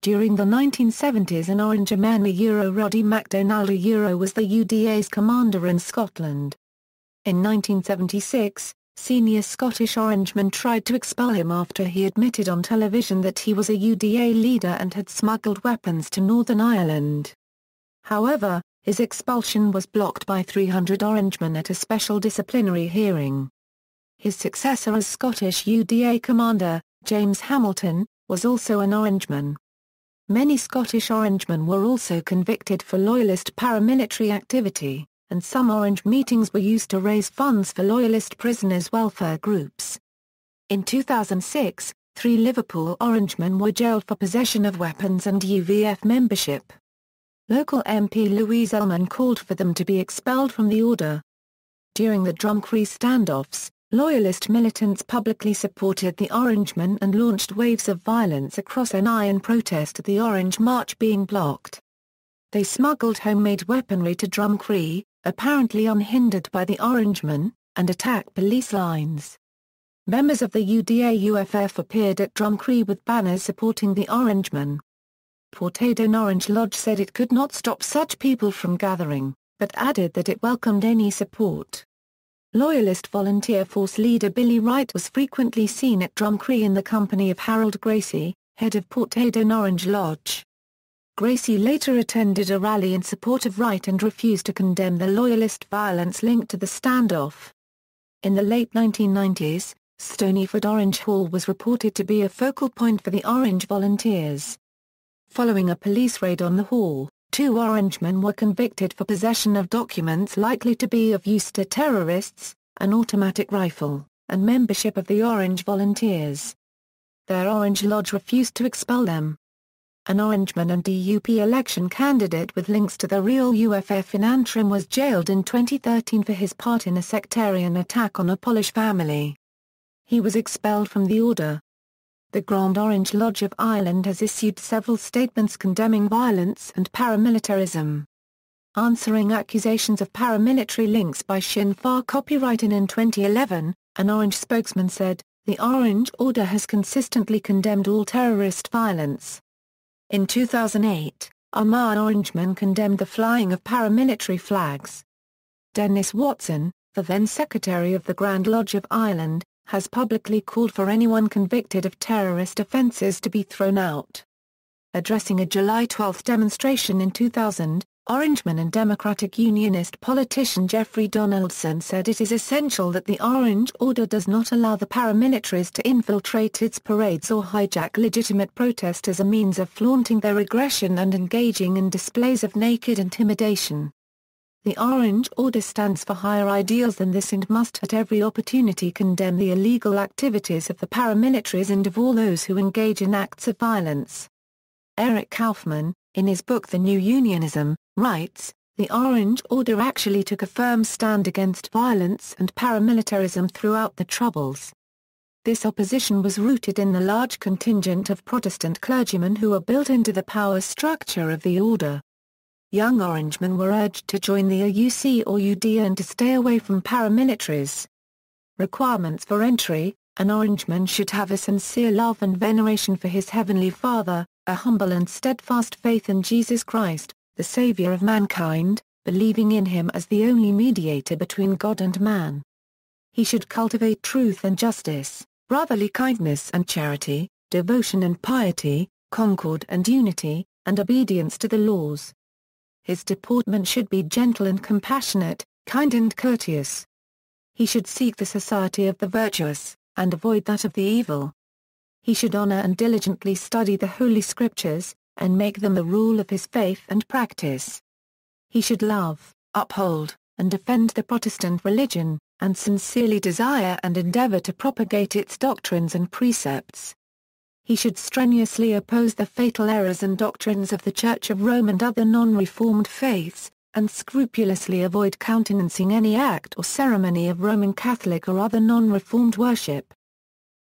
During the 1970s an Orangeman Roddy MacDonald was the UDA's commander in Scotland. In 1976, senior Scottish Orangemen tried to expel him after he admitted on television that he was a UDA leader and had smuggled weapons to Northern Ireland. However, his expulsion was blocked by 300 Orangemen at a special disciplinary hearing. His successor as Scottish UDA commander, James Hamilton, was also an Orangeman. Many Scottish Orangemen were also convicted for loyalist paramilitary activity, and some Orange meetings were used to raise funds for loyalist prisoners' welfare groups. In 2006, 3 Liverpool Orangemen were jailed for possession of weapons and UVF membership. Local MP Louise Ellman called for them to be expelled from the order. During the Drumcree standoffs, loyalist militants publicly supported the Orangemen and launched waves of violence across NI in protest at the Orange March being blocked. They smuggled homemade weaponry to Drumcree, apparently unhindered by the Orangemen, and attacked police lines. Members of the UDA-UFF appeared at Drumcree with banners supporting the Orangemen. Portadown Orange Lodge said it could not stop such people from gathering, but added that it welcomed any support. Loyalist volunteer force leader Billy Wright was frequently seen at Drumcree in the company of Harold Gracie, head of Portadown Orange Lodge. Gracie later attended a rally in support of Wright and refused to condemn the loyalist violence linked to the standoff. In the late 1990s, Stonyford Orange Hall was reported to be a focal point for the Orange volunteers. Following a police raid on the hall, 2 Orangemen were convicted for possession of documents likely to be of use to terrorists, an automatic rifle, and membership of the Orange Volunteers. Their Orange Lodge refused to expel them. An Orangeman and DUP election candidate with links to the real UFF in Antrim was jailed in 2013 for his part in a sectarian attack on a Polish family. He was expelled from the order. The Grand Orange Lodge of Ireland has issued several statements condemning violence and paramilitarism. Answering accusations of paramilitary links by Sinn Féin copywritten in 2011, an Orange spokesman said, "The Orange Order has consistently condemned all terrorist violence." In 2008, Armagh Orangemen condemned the flying of paramilitary flags. Dennis Watson, the then Secretary of the Grand Lodge of Ireland, has publicly called for anyone convicted of terrorist offences to be thrown out. Addressing a July 12 demonstration in 2000, Orangeman and Democratic Unionist politician Jeffrey Donaldson said it is essential that the Orange Order does not allow the paramilitaries to infiltrate its parades or hijack legitimate protest as a means of flaunting their aggression and engaging in displays of naked intimidation. The Orange Order stands for higher ideals than this and must at every opportunity condemn the illegal activities of the paramilitaries and of all those who engage in acts of violence. Eric Kaufmann, in his book The New Unionism, writes, "The Orange Order actually took a firm stand against violence and paramilitarism throughout the Troubles. This opposition was rooted in the large contingent of Protestant clergymen who were built into the power structure of the order. Young Orangemen were urged to join the AUC or UD and to stay away from paramilitaries. Requirements for entry: an Orangeman should have a sincere love and veneration for his Heavenly Father, a humble and steadfast faith in Jesus Christ, the Saviour of mankind, believing in him as the only mediator between God and man. He should cultivate truth and justice, brotherly kindness and charity, devotion and piety, concord and unity, and obedience to the laws. His deportment should be gentle and compassionate, kind and courteous. He should seek the society of the virtuous, and avoid that of the evil. He should honor and diligently study the Holy Scriptures, and make them the rule of his faith and practice. He should love, uphold, and defend the Protestant religion, and sincerely desire and endeavor to propagate its doctrines and precepts. He should strenuously oppose the fatal errors and doctrines of the Church of Rome and other non-reformed faiths, and scrupulously avoid countenancing any act or ceremony of Roman Catholic or other non-reformed worship.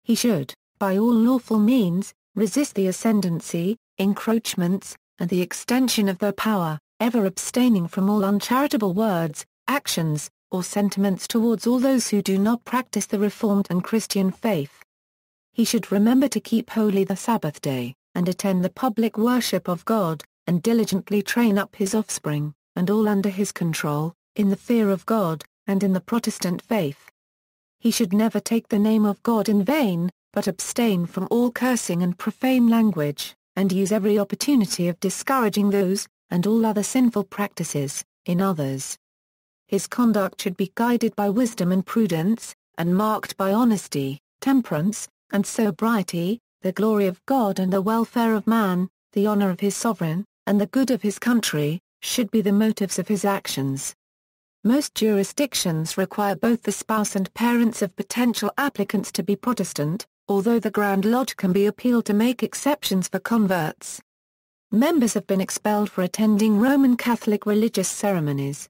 He should, by all lawful means, resist the ascendancy, encroachments, and the extension of their power, ever abstaining from all uncharitable words, actions, or sentiments towards all those who do not practice the Reformed and Christian faith. He should remember to keep holy the Sabbath day, and attend the public worship of God, and diligently train up his offspring, and all under his control, in the fear of God, and in the Protestant faith. He should never take the name of God in vain, but abstain from all cursing and profane language, and use every opportunity of discouraging those, and all other sinful practices, in others. His conduct should be guided by wisdom and prudence, and marked by honesty, temperance, and sobriety, the glory of God and the welfare of man, the honor of his sovereign, and the good of his country, should be the motives of his actions. Most jurisdictions require both the spouse and parents of potential applicants to be Protestant, although the Grand Lodge can be appealed to make exceptions for converts. Members have been expelled for attending Roman Catholic religious ceremonies.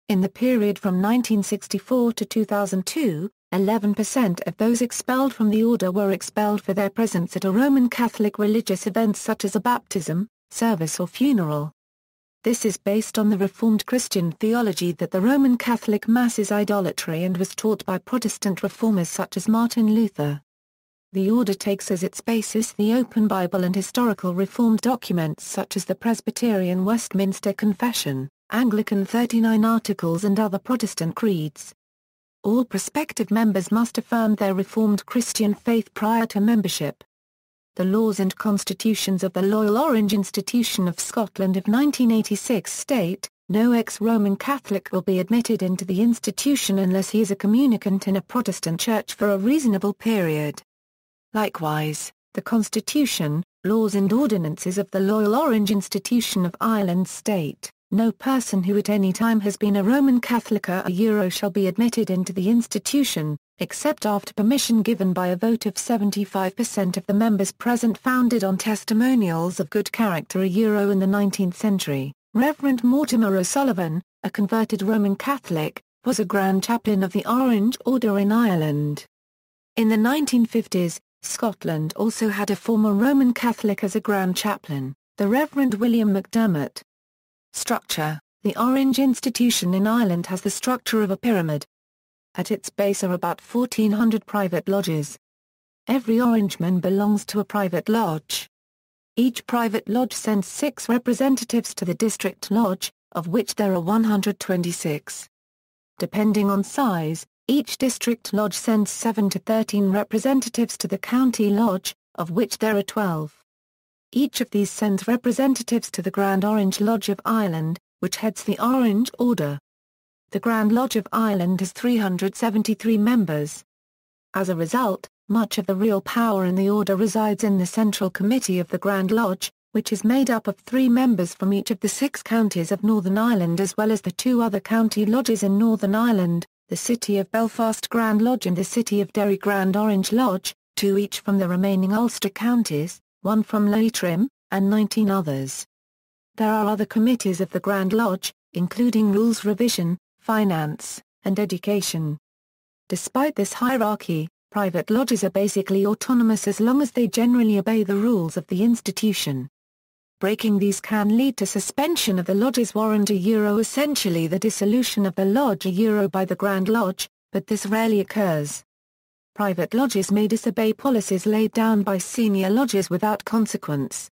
In the period from 1964 to 2002, 11% of those expelled from the order were expelled for their presence at a Roman Catholic religious event such as a baptism, service or funeral. This is based on the Reformed Christian theology that the Roman Catholic Mass is idolatry and was taught by Protestant reformers such as Martin Luther. The order takes as its basis the Open Bible and historical Reformed documents such as the Presbyterian Westminster Confession, Anglican 39 Articles and other Protestant creeds. All prospective members must affirm their Reformed Christian faith prior to membership. The laws and constitutions of the Loyal Orange Institution of Scotland of 1986 state, no ex-Roman Catholic will be admitted into the institution unless he is a communicant in a Protestant church for a reasonable period. Likewise, the Constitution, laws and ordinances of the Loyal Orange Institution of Ireland state, no person who at any time has been a Roman Catholic or a Euro shall be admitted into the institution, except after permission given by a vote of 75% of the members present founded on testimonials of good character. A Euro in the 19th century, Reverend Mortimer O'Sullivan, a converted Roman Catholic, was a Grand Chaplain of the Orange Order in Ireland. In the 1950s, Scotland also had a former Roman Catholic as a Grand Chaplain, the Reverend William McDermott. Structure: the Orange Institution in Ireland has the structure of a pyramid. At its base are about 1,400 private lodges. Every Orangeman belongs to a private lodge. Each private lodge sends 6 representatives to the district lodge, of which there are 126. Depending on size, each district lodge sends 7 to 13 representatives to the county lodge, of which there are 12. Each of these sends representatives to the Grand Orange Lodge of Ireland, which heads the Orange Order. The Grand Lodge of Ireland has 373 members. As a result, much of the real power in the order resides in the Central Committee of the Grand Lodge, which is made up of 3 members from each of the 6 counties of Northern Ireland as well as the 2 other county lodges in Northern Ireland, the City of Belfast Grand Lodge and the City of Derry Grand Orange Lodge, 2 each from the remaining Ulster counties, 1 from Leitrim, and 19 others. There are other committees of the Grand Lodge, including Rules Revision, Finance, and Education. Despite this hierarchy, private lodges are basically autonomous as long as they generally obey the rules of the institution. Breaking these can lead to suspension of the lodge's warrant essentially the dissolution of the lodge by the Grand Lodge, but this rarely occurs. Private lodges may disobey policies laid down by senior lodges without consequence.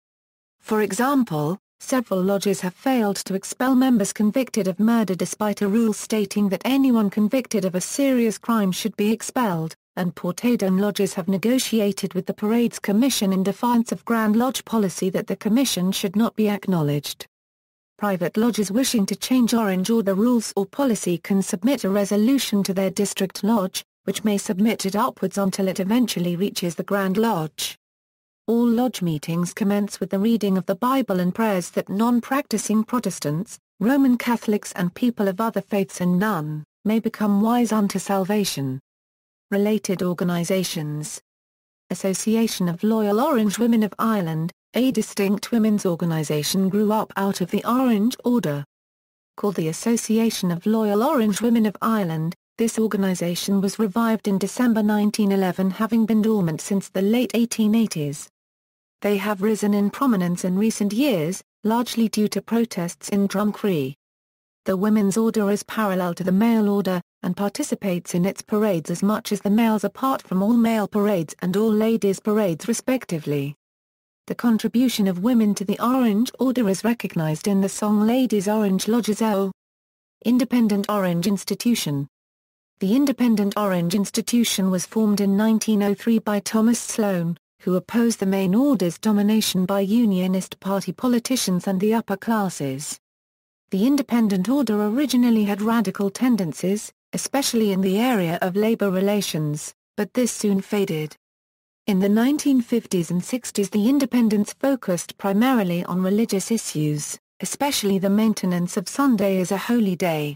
For example, several lodges have failed to expel members convicted of murder despite a rule stating that anyone convicted of a serious crime should be expelled, and Portadown lodges have negotiated with the Parades Commission in defiance of Grand Lodge policy that the Commission should not be acknowledged. Private lodges wishing to change Orange Order rules or policy can submit a resolution to their district lodge, which may submit it upwards until it eventually reaches the Grand Lodge. All lodge meetings commence with the reading of the Bible and prayers that non-practicing Protestants, Roman Catholics and people of other faiths and none, may become wise unto salvation. Related organizations. Association of Loyal Orange Women of Ireland, a distinct women's organization grew up out of the Orange Order. Called the Association of Loyal Orange Women of Ireland, this organization was revived in December 1911 having been dormant since the late 1880s. They have risen in prominence in recent years, largely due to protests in Drumcree. The women's order is parallel to the male order, and participates in its parades as much as the males apart from all male parades and all ladies parades respectively. The contribution of women to the Orange Order is recognized in the song Ladies Orange Lodges O. Independent Orange Institution. The Independent Orange Institution was formed in 1903 by Thomas Sloan, who opposed the main order's domination by Unionist Party politicians and the upper classes. The Independent Order originally had radical tendencies, especially in the area of labor relations, but this soon faded. In the 1950s and 60s the Independents focused primarily on religious issues, especially the maintenance of Sunday as a holy day.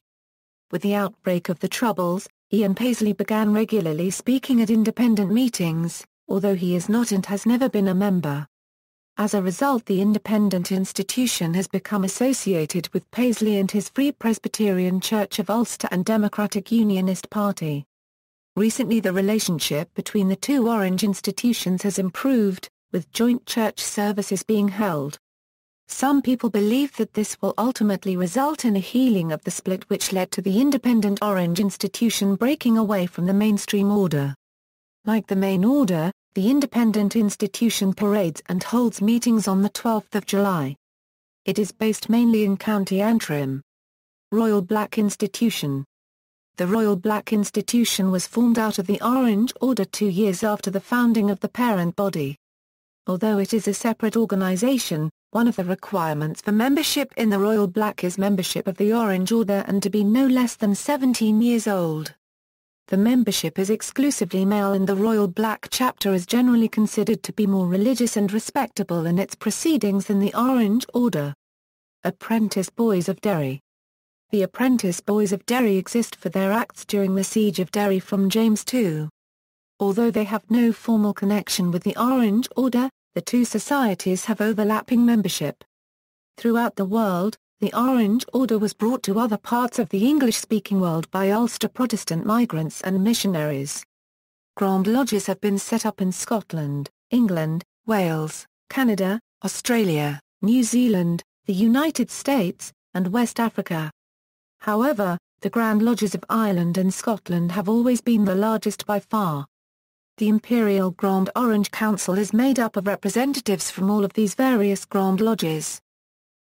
With the outbreak of the Troubles, Ian Paisley began regularly speaking at independent meetings, although he is not and has never been a member. As a result, the Independent Institution has become associated with Paisley and his Free Presbyterian Church of Ulster and Democratic Unionist Party. Recently the relationship between the two Orange institutions has improved, with joint church services being held. Some people believe that this will ultimately result in a healing of the split which led to the Independent Orange Institution breaking away from the mainstream order. Like the main order, the Independent Institution parades and holds meetings on the 12th of July. It is based mainly in County Antrim. Royal Black Institution. The Royal Black Institution was formed out of the Orange Order 2 years after the founding of the parent body. Although it is a separate organization, one of the requirements for membership in the Royal Black is membership of the Orange Order and to be no less than 17 years old. The membership is exclusively male and the Royal Black chapter is generally considered to be more religious and respectable in its proceedings than the Orange Order. Apprentice Boys of Derry. The Apprentice Boys of Derry exist for their acts during the Siege of Derry from James II. Although they have no formal connection with the Orange Order, the two societies have overlapping membership. Throughout the world, the Orange Order was brought to other parts of the English-speaking world by Ulster Protestant migrants and missionaries. Grand Lodges have been set up in Scotland, England, Wales, Canada, Australia, New Zealand, the United States, and West Africa. However, the Grand Lodges of Ireland and Scotland have always been the largest by far. The Imperial Grand Orange Council is made up of representatives from all of these various Grand Lodges.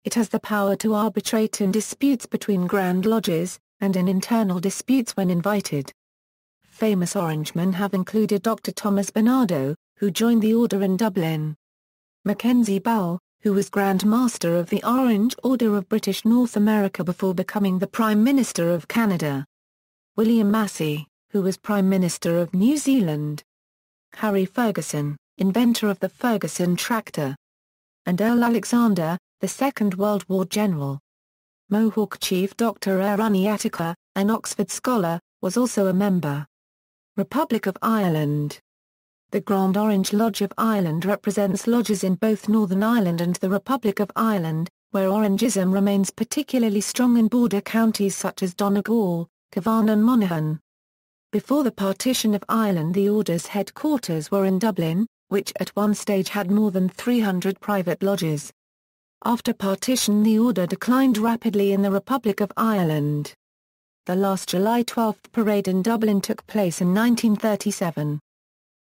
It has the power to arbitrate in disputes between Grand Lodges, and in internal disputes when invited. Famous Orangemen have included Dr. Thomas Bernardo, who joined the order in Dublin. Mackenzie Bowell, who was Grand Master of the Orange Order of British North America before becoming the Prime Minister of Canada. William Massey, who was Prime Minister of New Zealand. Harry Ferguson, inventor of the Ferguson tractor. And Earl Alexander, the Second World War general. Mohawk Chief Dr. Aruni Attica, an Oxford scholar, was also a member. Republic of Ireland. The Grand Orange Lodge of Ireland represents lodges in both Northern Ireland and the Republic of Ireland, where Orangism remains particularly strong in border counties such as Donegal, Cavan and Monaghan. Before the partition of Ireland, the Order's headquarters were in Dublin, which at one stage had more than 300 private lodges. After partition, the Order declined rapidly in the Republic of Ireland. The last July 12th parade in Dublin took place in 1937.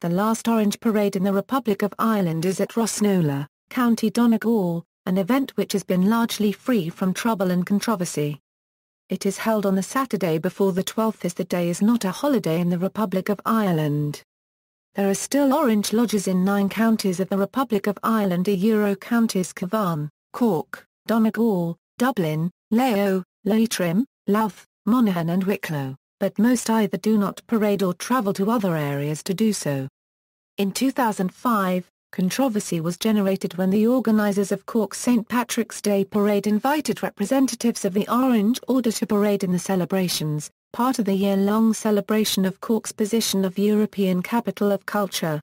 The last Orange Parade in the Republic of Ireland is at Rossnola, County Donegal, an event which has been largely free from trouble and controversy. It is held on the Saturday before the 12th, as the day is not a holiday in the Republic of Ireland. There are still Orange lodges in 9 counties of the Republic of Ireland: Euro counties Cavan, Cork, Donegal, Dublin, Laois, Leitrim, Louth, Monaghan and Wicklow, but most either do not parade or travel to other areas to do so. In 2005, controversy was generated when the organisers of Cork's St Patrick's Day Parade invited representatives of the Orange Order to parade in the celebrations, part of the year-long celebration of Cork's position of European Capital of Culture.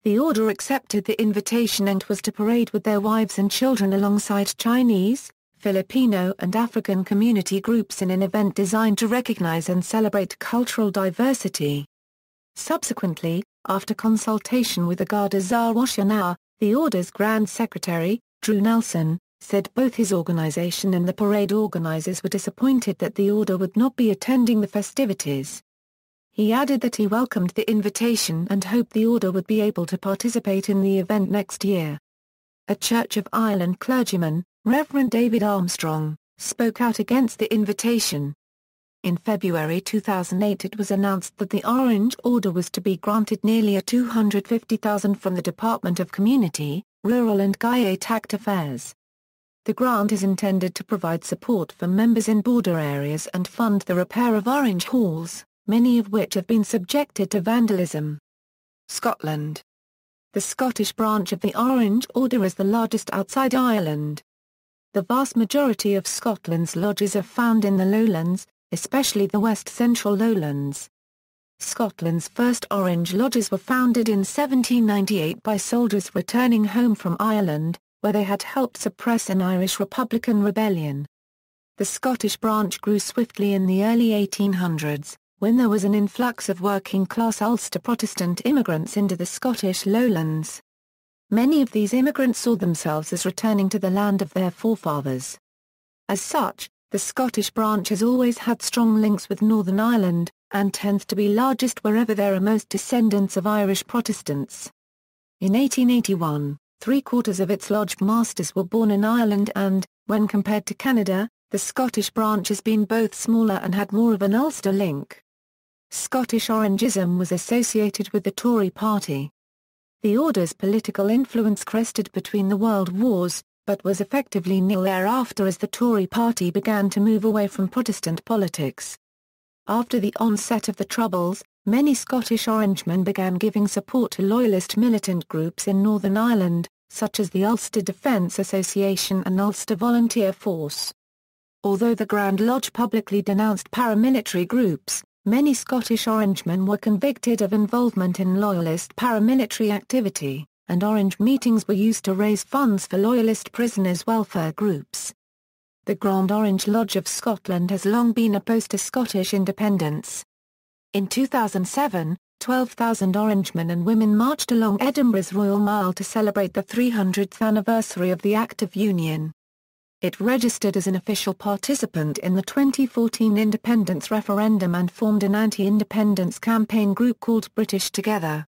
The Order accepted the invitation and was to parade with their wives and children alongside Chinese, Filipino and African community groups in an event designed to recognise and celebrate cultural diversity. Subsequently, after consultation with the Garda Síochána, the Order's Grand Secretary, Drew Nelson, said both his organisation and the parade organisers were disappointed that the Order would not be attending the festivities. He added that he welcomed the invitation and hoped the Order would be able to participate in the event next year. A Church of Ireland clergyman, Reverend David Armstrong, spoke out against the invitation. In February 2008 it was announced that the Orange Order was to be granted nearly $250,000 from the Department of Community, Rural and Gaeltacht Affairs. The grant is intended to provide support for members in border areas and fund the repair of Orange halls, many of which have been subjected to vandalism. Scotland. The Scottish branch of the Orange Order is the largest outside Ireland. The vast majority of Scotland's lodges are found in the Lowlands, especially the West Central Lowlands. Scotland's first Orange lodges were founded in 1798 by soldiers returning home from Ireland, where they had helped suppress an Irish Republican rebellion. The Scottish branch grew swiftly in the early 1800s, when there was an influx of working-class Ulster Protestant immigrants into the Scottish Lowlands. Many of these immigrants saw themselves as returning to the land of their forefathers. As such, the Scottish branch has always had strong links with Northern Ireland, and tends to be largest wherever there are most descendants of Irish Protestants. In 1881, 3/4 of its lodge masters were born in Ireland and, when compared to Canada, the Scottish branch has been both smaller and had more of an Ulster link. Scottish Orangism was associated with the Tory party. The Order's political influence crested between the World Wars, but was effectively nil thereafter as the Tory party began to move away from Protestant politics. After the onset of the Troubles, many Scottish Orangemen began giving support to loyalist militant groups in Northern Ireland, such as the Ulster Defence Association and Ulster Volunteer Force. Although the Grand Lodge publicly denounced paramilitary groups, many Scottish Orangemen were convicted of involvement in loyalist paramilitary activity, and Orange meetings were used to raise funds for loyalist prisoners' welfare groups. The Grand Orange Lodge of Scotland has long been opposed to Scottish independence. In 2007, 12,000 Orangemen and women marched along Edinburgh's Royal Mile to celebrate the 300th anniversary of the Act of Union. It registered as an official participant in the 2014 independence referendum and formed an anti-independence campaign group called British Together.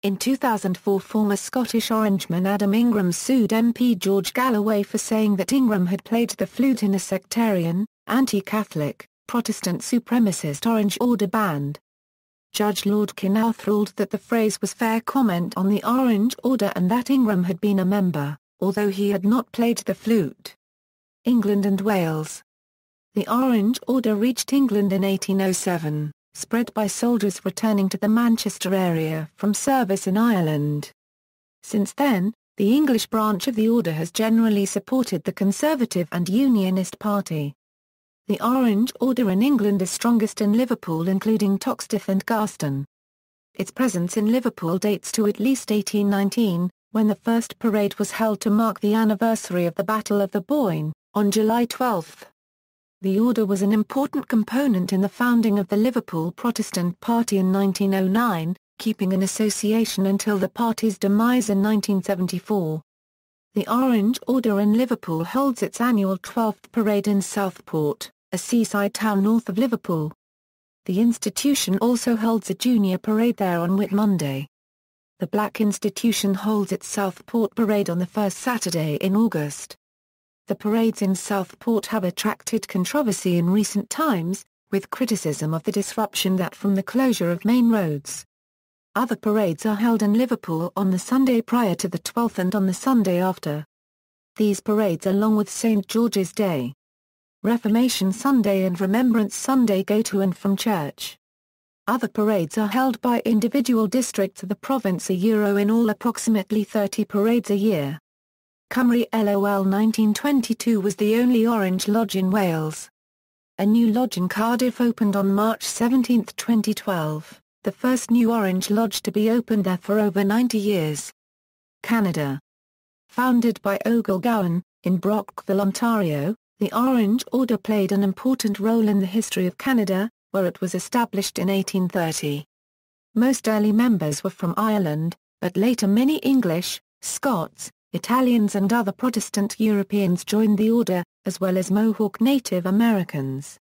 In 2004, former Scottish Orangeman Adam Ingram sued MP George Galloway for saying that Ingram had played the flute in a sectarian, anti-Catholic, Protestant supremacist Orange Order band. Judge Lord Kinnaird ruled that the phrase was fair comment on the Orange Order and that Ingram had been a member, although he had not played the flute. England and Wales. The Orange Order reached England in 1807. Spread by soldiers returning to the Manchester area from service in Ireland. Since then, the English branch of the Order has generally supported the Conservative and Unionist Party. The Orange Order in England is strongest in Liverpool, including Toxteth and Garston. Its presence in Liverpool dates to at least 1819, when the first parade was held to mark the anniversary of the Battle of the Boyne, on July 12. The order was an important component in the founding of the Liverpool Protestant Party in 1909, keeping an association until the party's demise in 1974. The Orange Order in Liverpool holds its annual 12th parade in Southport, a seaside town north of Liverpool. The institution also holds a junior parade there on Whit Monday. The Black Institution holds its Southport parade on the first Saturday in August. The parades in Southport have attracted controversy in recent times, with criticism of the disruption that from the closure of main roads. Other parades are held in Liverpool on the Sunday prior to the 12th and on the Sunday after. These parades along with St. George's Day, Reformation Sunday and Remembrance Sunday go to and from church. Other parades are held by individual districts of the province. In all approximately 30 parades a year. Cymru LOL 1922 was the only Orange Lodge in Wales. A new lodge in Cardiff opened on March 17, 2012. The first new Orange Lodge to be opened there for over 90 years. Canada. Founded by Ogle Gowan, in Brockville, Ontario, the Orange Order played an important role in the history of Canada, where it was established in 1830. Most early members were from Ireland, but later many English, Scots, Italians and other Protestant Europeans joined the order, as well as Mohawk Native Americans.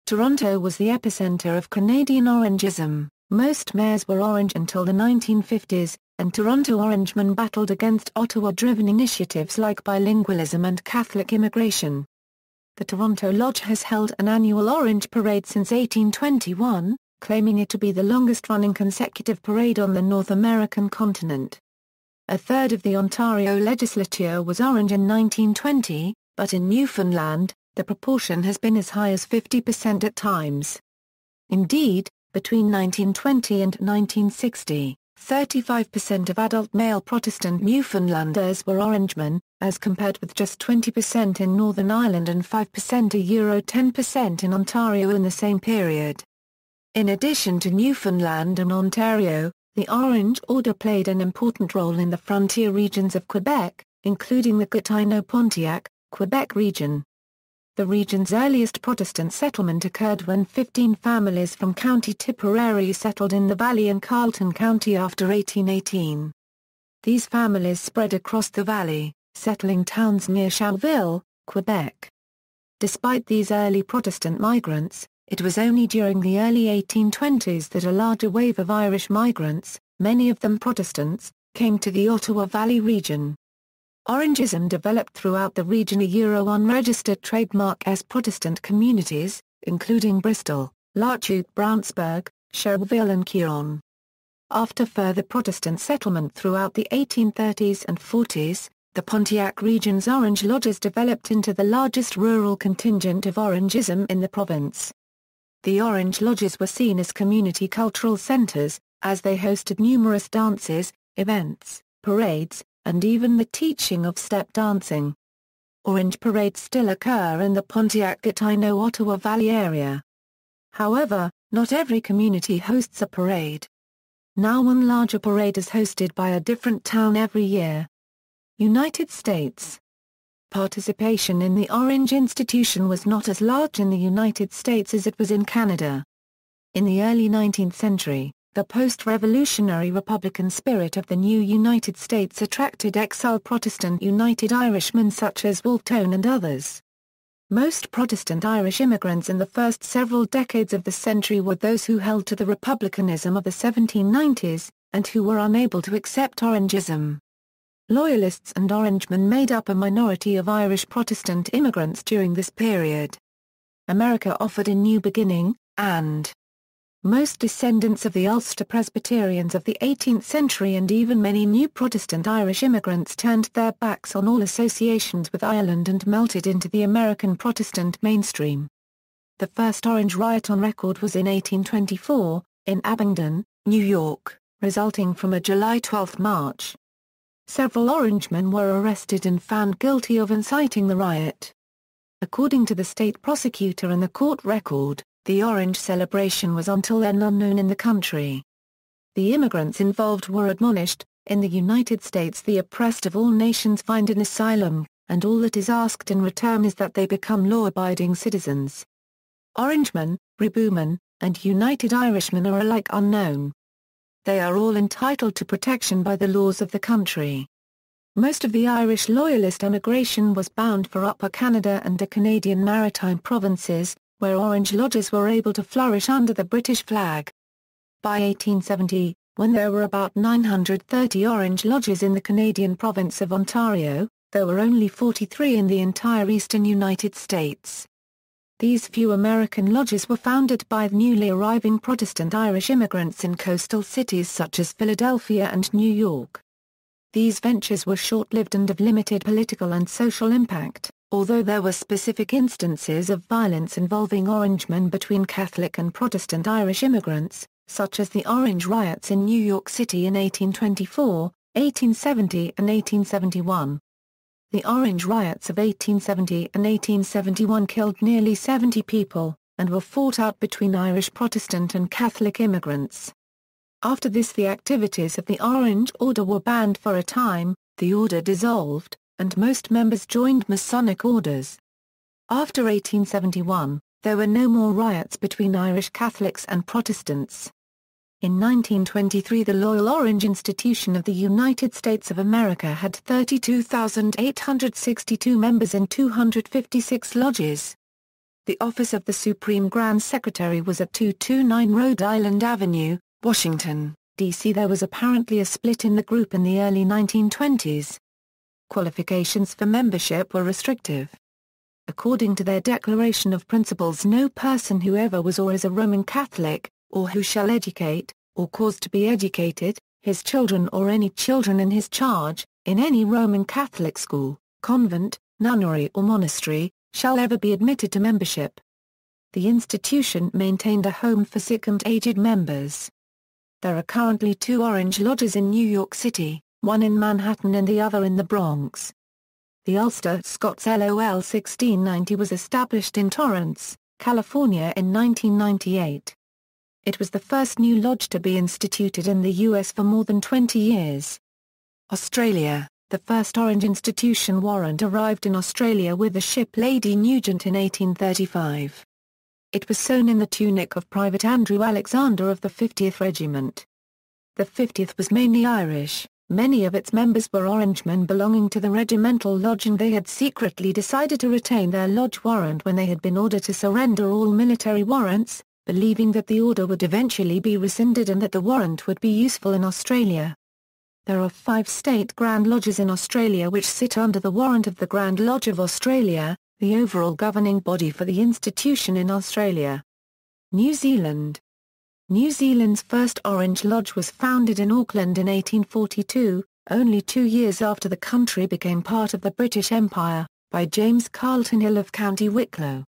Toronto was the epicenter of Canadian Orangism. Most mayors were Orange until the 1950s, and Toronto Orangemen battled against Ottawa-driven initiatives like bilingualism and Catholic immigration. The Toronto Lodge has held an annual Orange Parade since 1821, claiming it to be the longest-running consecutive parade on the North American continent. A third of the Ontario legislature was Orange in 1920, but in Newfoundland, the proportion has been as high as 50% at times. Indeed, between 1920 and 1960, 35% of adult male Protestant Newfoundlanders were Orangemen, as compared with just 20% in Northern Ireland and 5% 10% in Ontario in the same period. In addition to Newfoundland and Ontario, the Orange Order played an important role in the frontier regions of Quebec, including the Gatineau-Pontiac, Quebec region. The region's earliest Protestant settlement occurred when 15 families from County Tipperary settled in the valley in Carleton County after 1818. These families spread across the valley, settling towns near Charleville, Quebec. Despite these early Protestant migrants, it was only during the early 1820s that a larger wave of Irish migrants, many of them Protestants, came to the Ottawa Valley region. Orangism developed throughout the region unregistered trademark as Protestant communities, including Bristol, Larchute, Brownsburg, Cherville and Curon. After further Protestant settlement throughout the 1830s and 40s, the Pontiac region's Orange Lodges developed into the largest rural contingent of Orangism in the province. The Orange Lodges were seen as community cultural centers, as they hosted numerous dances, events, parades, and even the teaching of step dancing. Orange parades still occur in the Pontiac-Gatineau-Ottawa Valley area. However, not every community hosts a parade. Now one larger parade is hosted by a different town every year. United States. Participation in the Orange Institution was not as large in the United States as it was in Canada. In the early 19th century, the post-revolutionary Republican spirit of the new United States attracted exiled Protestant United Irishmen such as Wolfe Tone and others. Most Protestant Irish immigrants in the first several decades of the century were those who held to the republicanism of the 1790s, and who were unable to accept Orangism. Loyalists and Orangemen made up a minority of Irish Protestant immigrants during this period. America offered a new beginning, and most descendants of the Ulster Presbyterians of the 18th century and even many new Protestant Irish immigrants turned their backs on all associations with Ireland and melted into the American Protestant mainstream. The first Orange riot on record was in 1824, in Abingdon, New York, resulting from a July 12 march. Several Orangemen were arrested and found guilty of inciting the riot. According to the state prosecutor and the court record, the Orange celebration was until then unknown in the country. The immigrants involved were admonished, "In the United States the oppressed of all nations find an asylum, and all that is asked in return is that they become law-abiding citizens." Orangemen, Reboemen, and United Irishmen are alike unknown. They are all entitled to protection by the laws of the country. Most of the Irish Loyalist emigration was bound for Upper Canada and the Canadian Maritime provinces, where Orange lodges were able to flourish under the British flag. By 1870, when there were about 930 Orange lodges in the Canadian province of Ontario, there were only 43 in the entire eastern United States. These few American lodges were founded by newly arriving Protestant Irish immigrants in coastal cities such as Philadelphia and New York. These ventures were short-lived and of limited political and social impact, although there were specific instances of violence involving Orangemen between Catholic and Protestant Irish immigrants, such as the Orange Riots in New York City in 1824, 1870 and 1871. The Orange Riots of 1870 and 1871 killed nearly 70 people, and were fought out between Irish Protestant and Catholic immigrants. After this the activities of the Orange Order were banned for a time, the order dissolved, and most members joined Masonic orders. After 1871, there were no more riots between Irish Catholics and Protestants. In 1923 the Loyal Orange Institution of the United States of America had 32,862 members in 256 lodges. The office of the Supreme Grand Secretary was at 229 Rhode Island Avenue, Washington, D.C. There was apparently a split in the group in the early 1920s. Qualifications for membership were restrictive. According to their Declaration of Principles, no person who ever was or is a Roman Catholic, or who shall educate, or cause to be educated, his children or any children in his charge, in any Roman Catholic school, convent, nunnery or monastery, shall ever be admitted to membership. The institution maintained a home for sick and aged members. There are currently 2 Orange lodges in New York City, one in Manhattan and the other in the Bronx. The Ulster Scots LOL 1690 was established in Torrance, California in 1998. It was the first new lodge to be instituted in the U.S. for more than 20 years. Australia. The first Orange institution warrant arrived in Australia with the ship Lady Nugent in 1835. It was sewn in the tunic of Private Andrew Alexander of the 50th Regiment. The 50th was mainly Irish, many of its members were Orangemen belonging to the regimental lodge, and they had secretly decided to retain their lodge warrant when they had been ordered to surrender all military warrants, believing that the order would eventually be rescinded and that the warrant would be useful in Australia. There are 5 state Grand Lodges in Australia which sit under the warrant of the Grand Lodge of Australia, the overall governing body for the institution in Australia. New Zealand. New Zealand's first Orange Lodge was founded in Auckland in 1842, only 2 years after the country became part of the British Empire, by James Carlton Hill of County Wicklow.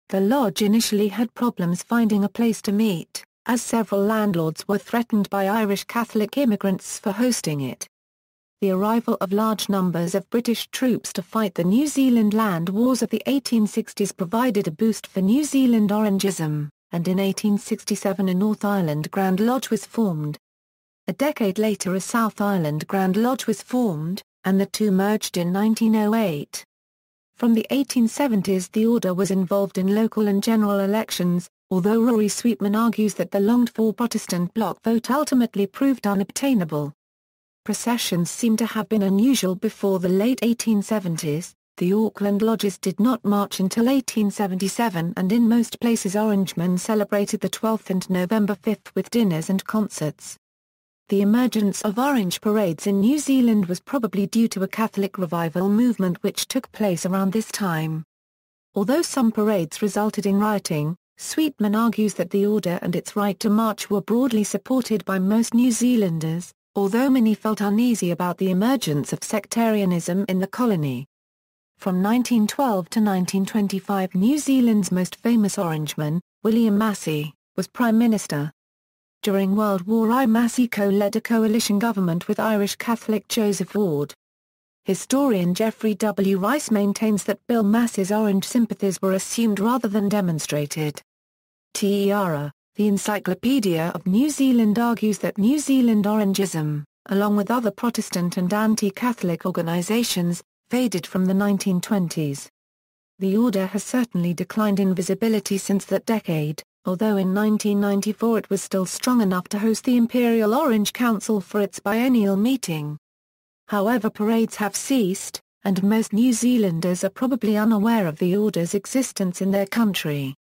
The lodge initially had problems finding a place to meet, as several landlords were threatened by Irish Catholic immigrants for hosting it. The arrival of large numbers of British troops to fight the New Zealand land wars of the 1860s provided a boost for New Zealand Orangism, and in 1867 a North Island Grand Lodge was formed. A decade later a South Island Grand Lodge was formed, and the two merged in 1908. From the 1870s the order was involved in local and general elections, although Rory Sweetman argues that the longed-for Protestant bloc vote ultimately proved unobtainable. Processions seem to have been unusual before the late 1870s. The Auckland lodges did not march until 1877, and in most places Orangemen celebrated the 12th and November 5th with dinners and concerts. The emergence of Orange parades in New Zealand was probably due to a Catholic revival movement which took place around this time. Although some parades resulted in rioting, Sweetman argues that the order and its right to march were broadly supported by most New Zealanders, although many felt uneasy about the emergence of sectarianism in the colony. From 1912 to 1925 New Zealand's most famous Orangeman, William Massey, was Prime Minister. During World War I Massey co-led a coalition government with Irish Catholic Joseph Ward. Historian Geoffrey W. Rice maintains that Bill Massey's Orange sympathies were assumed rather than demonstrated. T.E.R.A. The Encyclopedia of New Zealand argues that New Zealand Orangism, along with other Protestant and anti-Catholic organisations, faded from the 1920s. The order has certainly declined in visibility since that decade, although in 1994 it was still strong enough to host the Imperial Orange Council for its biennial meeting. However, parades have ceased, and most New Zealanders are probably unaware of the order's existence in their country.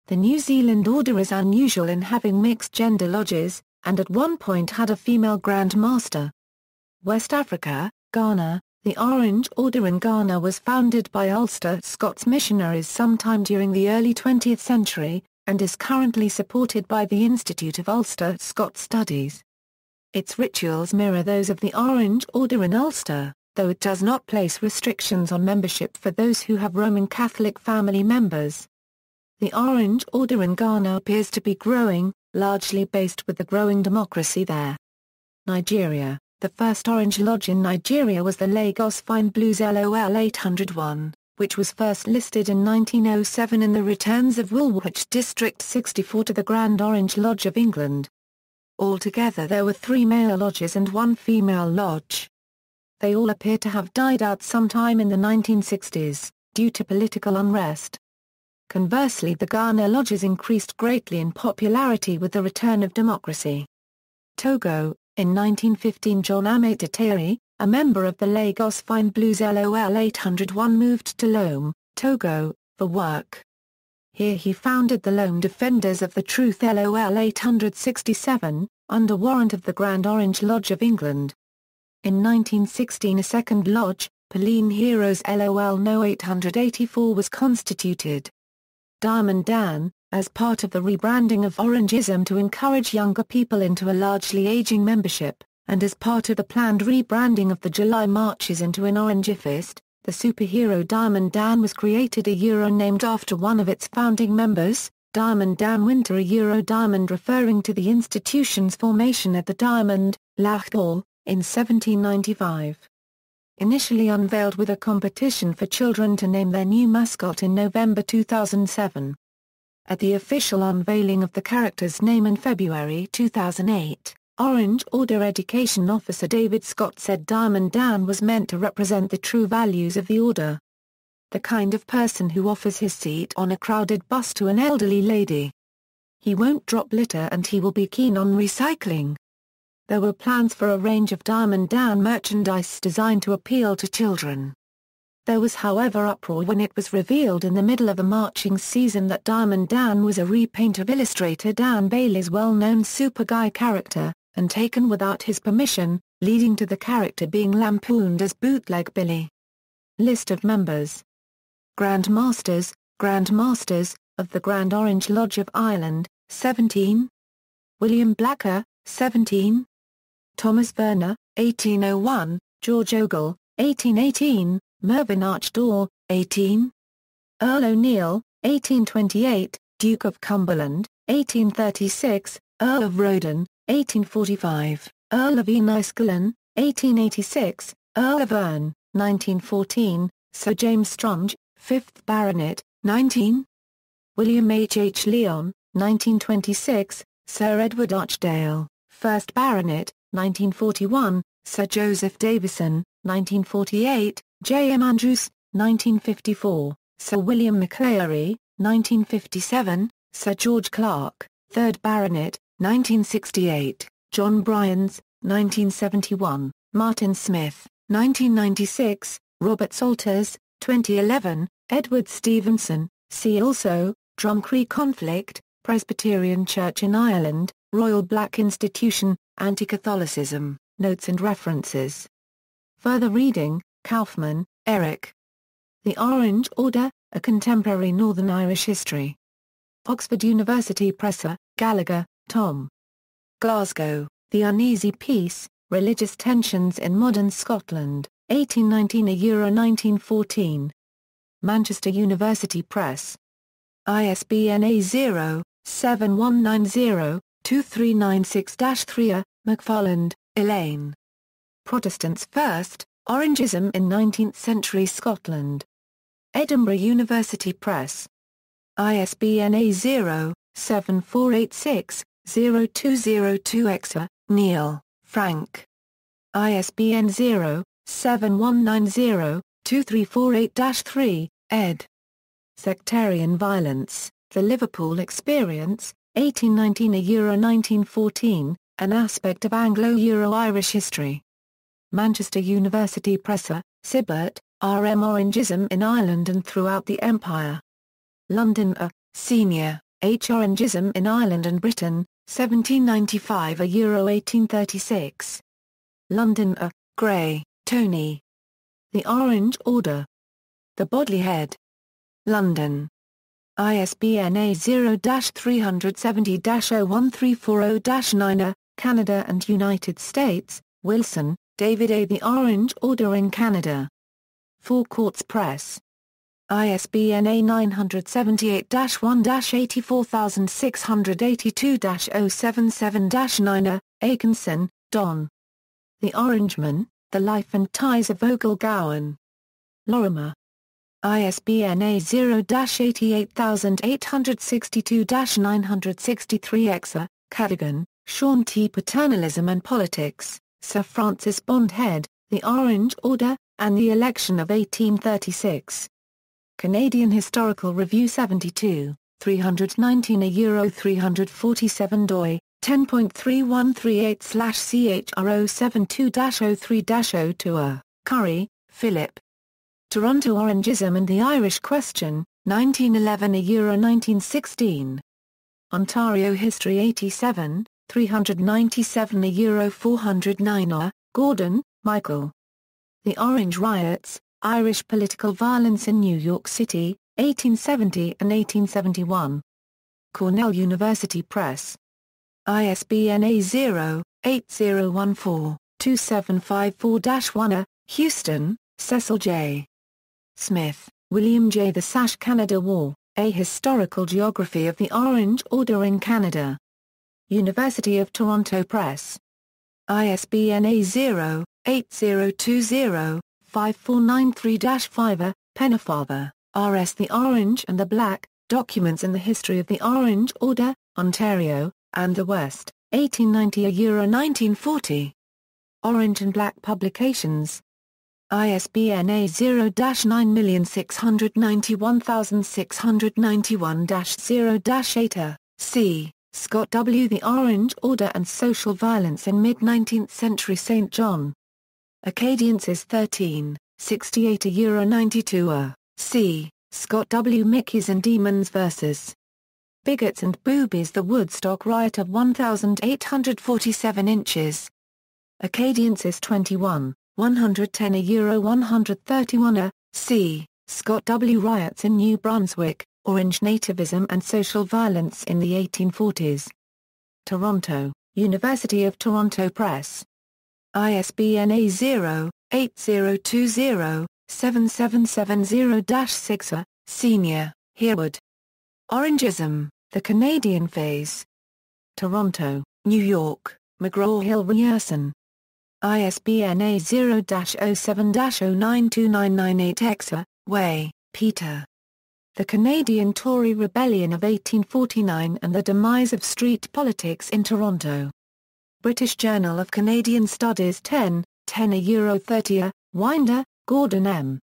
The New Zealand Order is unusual in having mixed-gender lodges, and at one point had a female Grand Master. West Africa, Ghana. The Orange Order in Ghana was founded by Ulster Scots missionaries sometime during the early 20th century, and is currently supported by the Institute of Ulster Scots Studies. Its rituals mirror those of the Orange Order in Ulster, though it does not place restrictions on membership for those who have Roman Catholic family members. The Orange Order in Ghana appears to be growing, largely based with the growing democracy there. Nigeria. The first Orange Lodge in Nigeria was the Lagos Fine Blues LOL 801, which was first listed in 1907 in the returns of Woolwich District 64 to the Grand Orange Lodge of England. Altogether there were 3 male lodges and 1 female lodge. They all appear to have died out sometime in the 1960s, due to political unrest. Conversely, the Ghana lodges increased greatly in popularity with the return of democracy. Togo. In 1915, John Amatetere, a member of the Lagos Fine Blues LOL 801, moved to Lome, Togo, for work. Here he founded the Lome Defenders of the Truth LOL 867, under warrant of the Grand Orange Lodge of England. In 1916 a second lodge, Pauline Heroes LOL No 884, was constituted. Diamond Dan, as part of the rebranding of Orangism to encourage younger people into a largely aging membership, and as part of the planned rebranding of the July marches into an Orangifist, the superhero Diamond Dan was created named after one of its founding members, Diamond Dan Winter Diamond, referring to the institution's formation at the Diamond, Lacht Ball, in 1795. Initially unveiled with a competition for children to name their new mascot in November 2007. At the official unveiling of the character's name in February 2008, Orange Order Education Officer David Scott said Diamond Dan was meant to represent the true values of the order. The kind of person who offers his seat on a crowded bus to an elderly lady. He won't drop litter and he will be keen on recycling. There were plans for a range of Diamond Dan merchandise designed to appeal to children. There was however uproar when it was revealed in the middle of a marching season that Diamond Dan was a repaint of illustrator Dan Bailey's well-known Super Guy character, and taken without his permission, leading to the character being lampooned as Bootleg Billy. List of members. Grand Masters of the Grand Orange Lodge of Ireland, 17. William Blacker, 17. Thomas Verner, 1801, George Ogle, 1818, Mervyn Archdore, 18. Earl O'Neill, 1828, Duke of Cumberland, 1836, Earl of Roden, 1845, Earl of Enniskillen, 1886, Earl of Erne, 1914, Sir James Strunge, 5th Baronet, 19. William H. H. Lyon, 1926, Sir Edward Archdale, 1st Baronet, 1941, Sir Joseph Davison, 1948, J. M. Andrews, 1954, Sir William McCreary, 1957, Sir George Clarke, 3rd Baronet, 1968, John Bryans, 1971, Martin Smith, 1996, Robert Salters, 2011, Edward Stevenson, see also, Drumcree conflict, Presbyterian Church in Ireland, Royal Black Institution, Anti-Catholicism, Notes and References. Further reading, Kaufman, Eric. The Orange Order, A Contemporary Northern Irish History. Oxford University Press. Gallagher, Tom. Glasgow, The Uneasy Peace, Religious Tensions in Modern Scotland, 1819–1914. Manchester University Press. ISBN A0-7190-2396-3. McFarland, Elaine. Protestants First, Orangism in 19th-Century Scotland. Edinburgh University Press. ISBN 7486-0202-EXA, Neil, Frank. ISBN 0-7190-2348-3, ed. Sectarian Violence, The Liverpool Experience, 1819–1914, An Aspect of Anglo-Euro-Irish History. Manchester University Press, Sibbert, R.M. Orangism in Ireland and Throughout the Empire. London Senior, H. Orangism in Ireland and Britain, 1795 1836. London Gray, Tony. The Orange Order. The Bodley Head. London. ISBN A0-370-01340-9. Canada and United States, Wilson, David A. The Orange Order in Canada. Four Courts Press. ISBN A978-1-84682-077-9. Atkinson, Don. The Orangemen, The Life and Ties of Ogle Gowan. Lorimer. ISBN A0-88862-963. Cadogan, Sean T. Paternalism and Politics, Sir Francis Bond Head, The Orange Order, and the Election of 1836. Canadian Historical Review 72, 319 347 doi, 10.3138/CHR072-03-02. Curry, Philip. Toronto Orangism and the Irish Question, 1911–1916. Ontario History 87, 397–409. Gordon, Michael. The Orange Riots, Irish Political Violence in New York City, 1870 and 1871. Cornell University Press. ISBN A0-8014-2754-1. Houston, Cecil J. Smith, William J. The Sash Canada War, A Historical Geography of the Orange Order in Canada. University of Toronto Press. ISBN A0-8020-5493-5. Pennefather, R.S. The Orange and the Black, Documents in the History of the Orange Order, Ontario, and the West, 1890–1940. Orange and Black Publications. ISBN A0-9691691-0-8. C. Scott W. The Orange Order and Social Violence in Mid-19th Century St. John. Acadiensis 13, 68–92. C. Scott W. Mickeys and Demons vs. Bigots and Boobies. The Woodstock Riot of 1847 inches. Acadiensis 21, 110–131. C. Scott W. Riots in New Brunswick, Orange Nativism and Social Violence in the 1840s. Toronto, University of Toronto Press. ISBN A0-8020-7770-6. Senior, Herwood. Orangism, The Canadian Phase. Toronto, New York, McGraw-Hill Ryerson. ISBN A0-07-092998. Way, Peter. The Canadian Tory Rebellion of 1849 and the Demise of Street Politics in Toronto. British Journal of Canadian Studies 10, 10–30. Winder, Gordon M.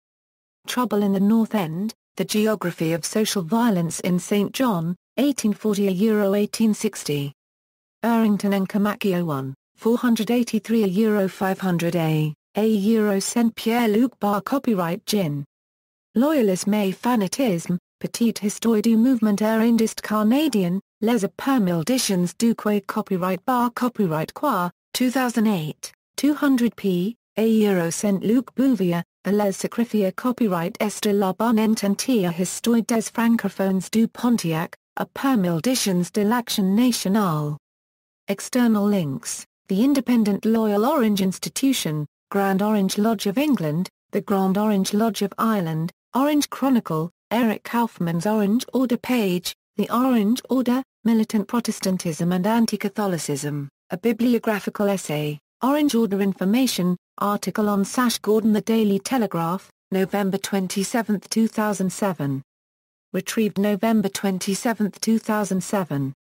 Trouble in the North End, The Geography of Social Violence in St. John, 1840–1860. Errington and Camacchio 1, 483–500 A. Saint Pierre-Luc Bar. Copyright Gin. Loyalisme et fanatisme, Petite Histoire du Mouvement Arendiste Canadien, Les Permilditions du Quai. Copyright Bar. Copyright Qua, 2008, 200 p. A. Saint-Luc Bouvier, a Les Sacrifier. Copyright Esther La Bonne Ententia Histoire des Francophones du Pontiac, a Permilditions de l'Action Nationale. External links: The Independent Loyal Orange Institution, Grand Orange Lodge of England, the Grand Orange Lodge of Ireland, Orange Chronicle, Eric Kaufmann's Orange Order page, The Orange Order, Militant Protestantism and Anti-Catholicism, a bibliographical essay, Orange Order Information, article on Sash Gordon. The Daily Telegraph, November 27, 2007. retrieved November 27, 2007.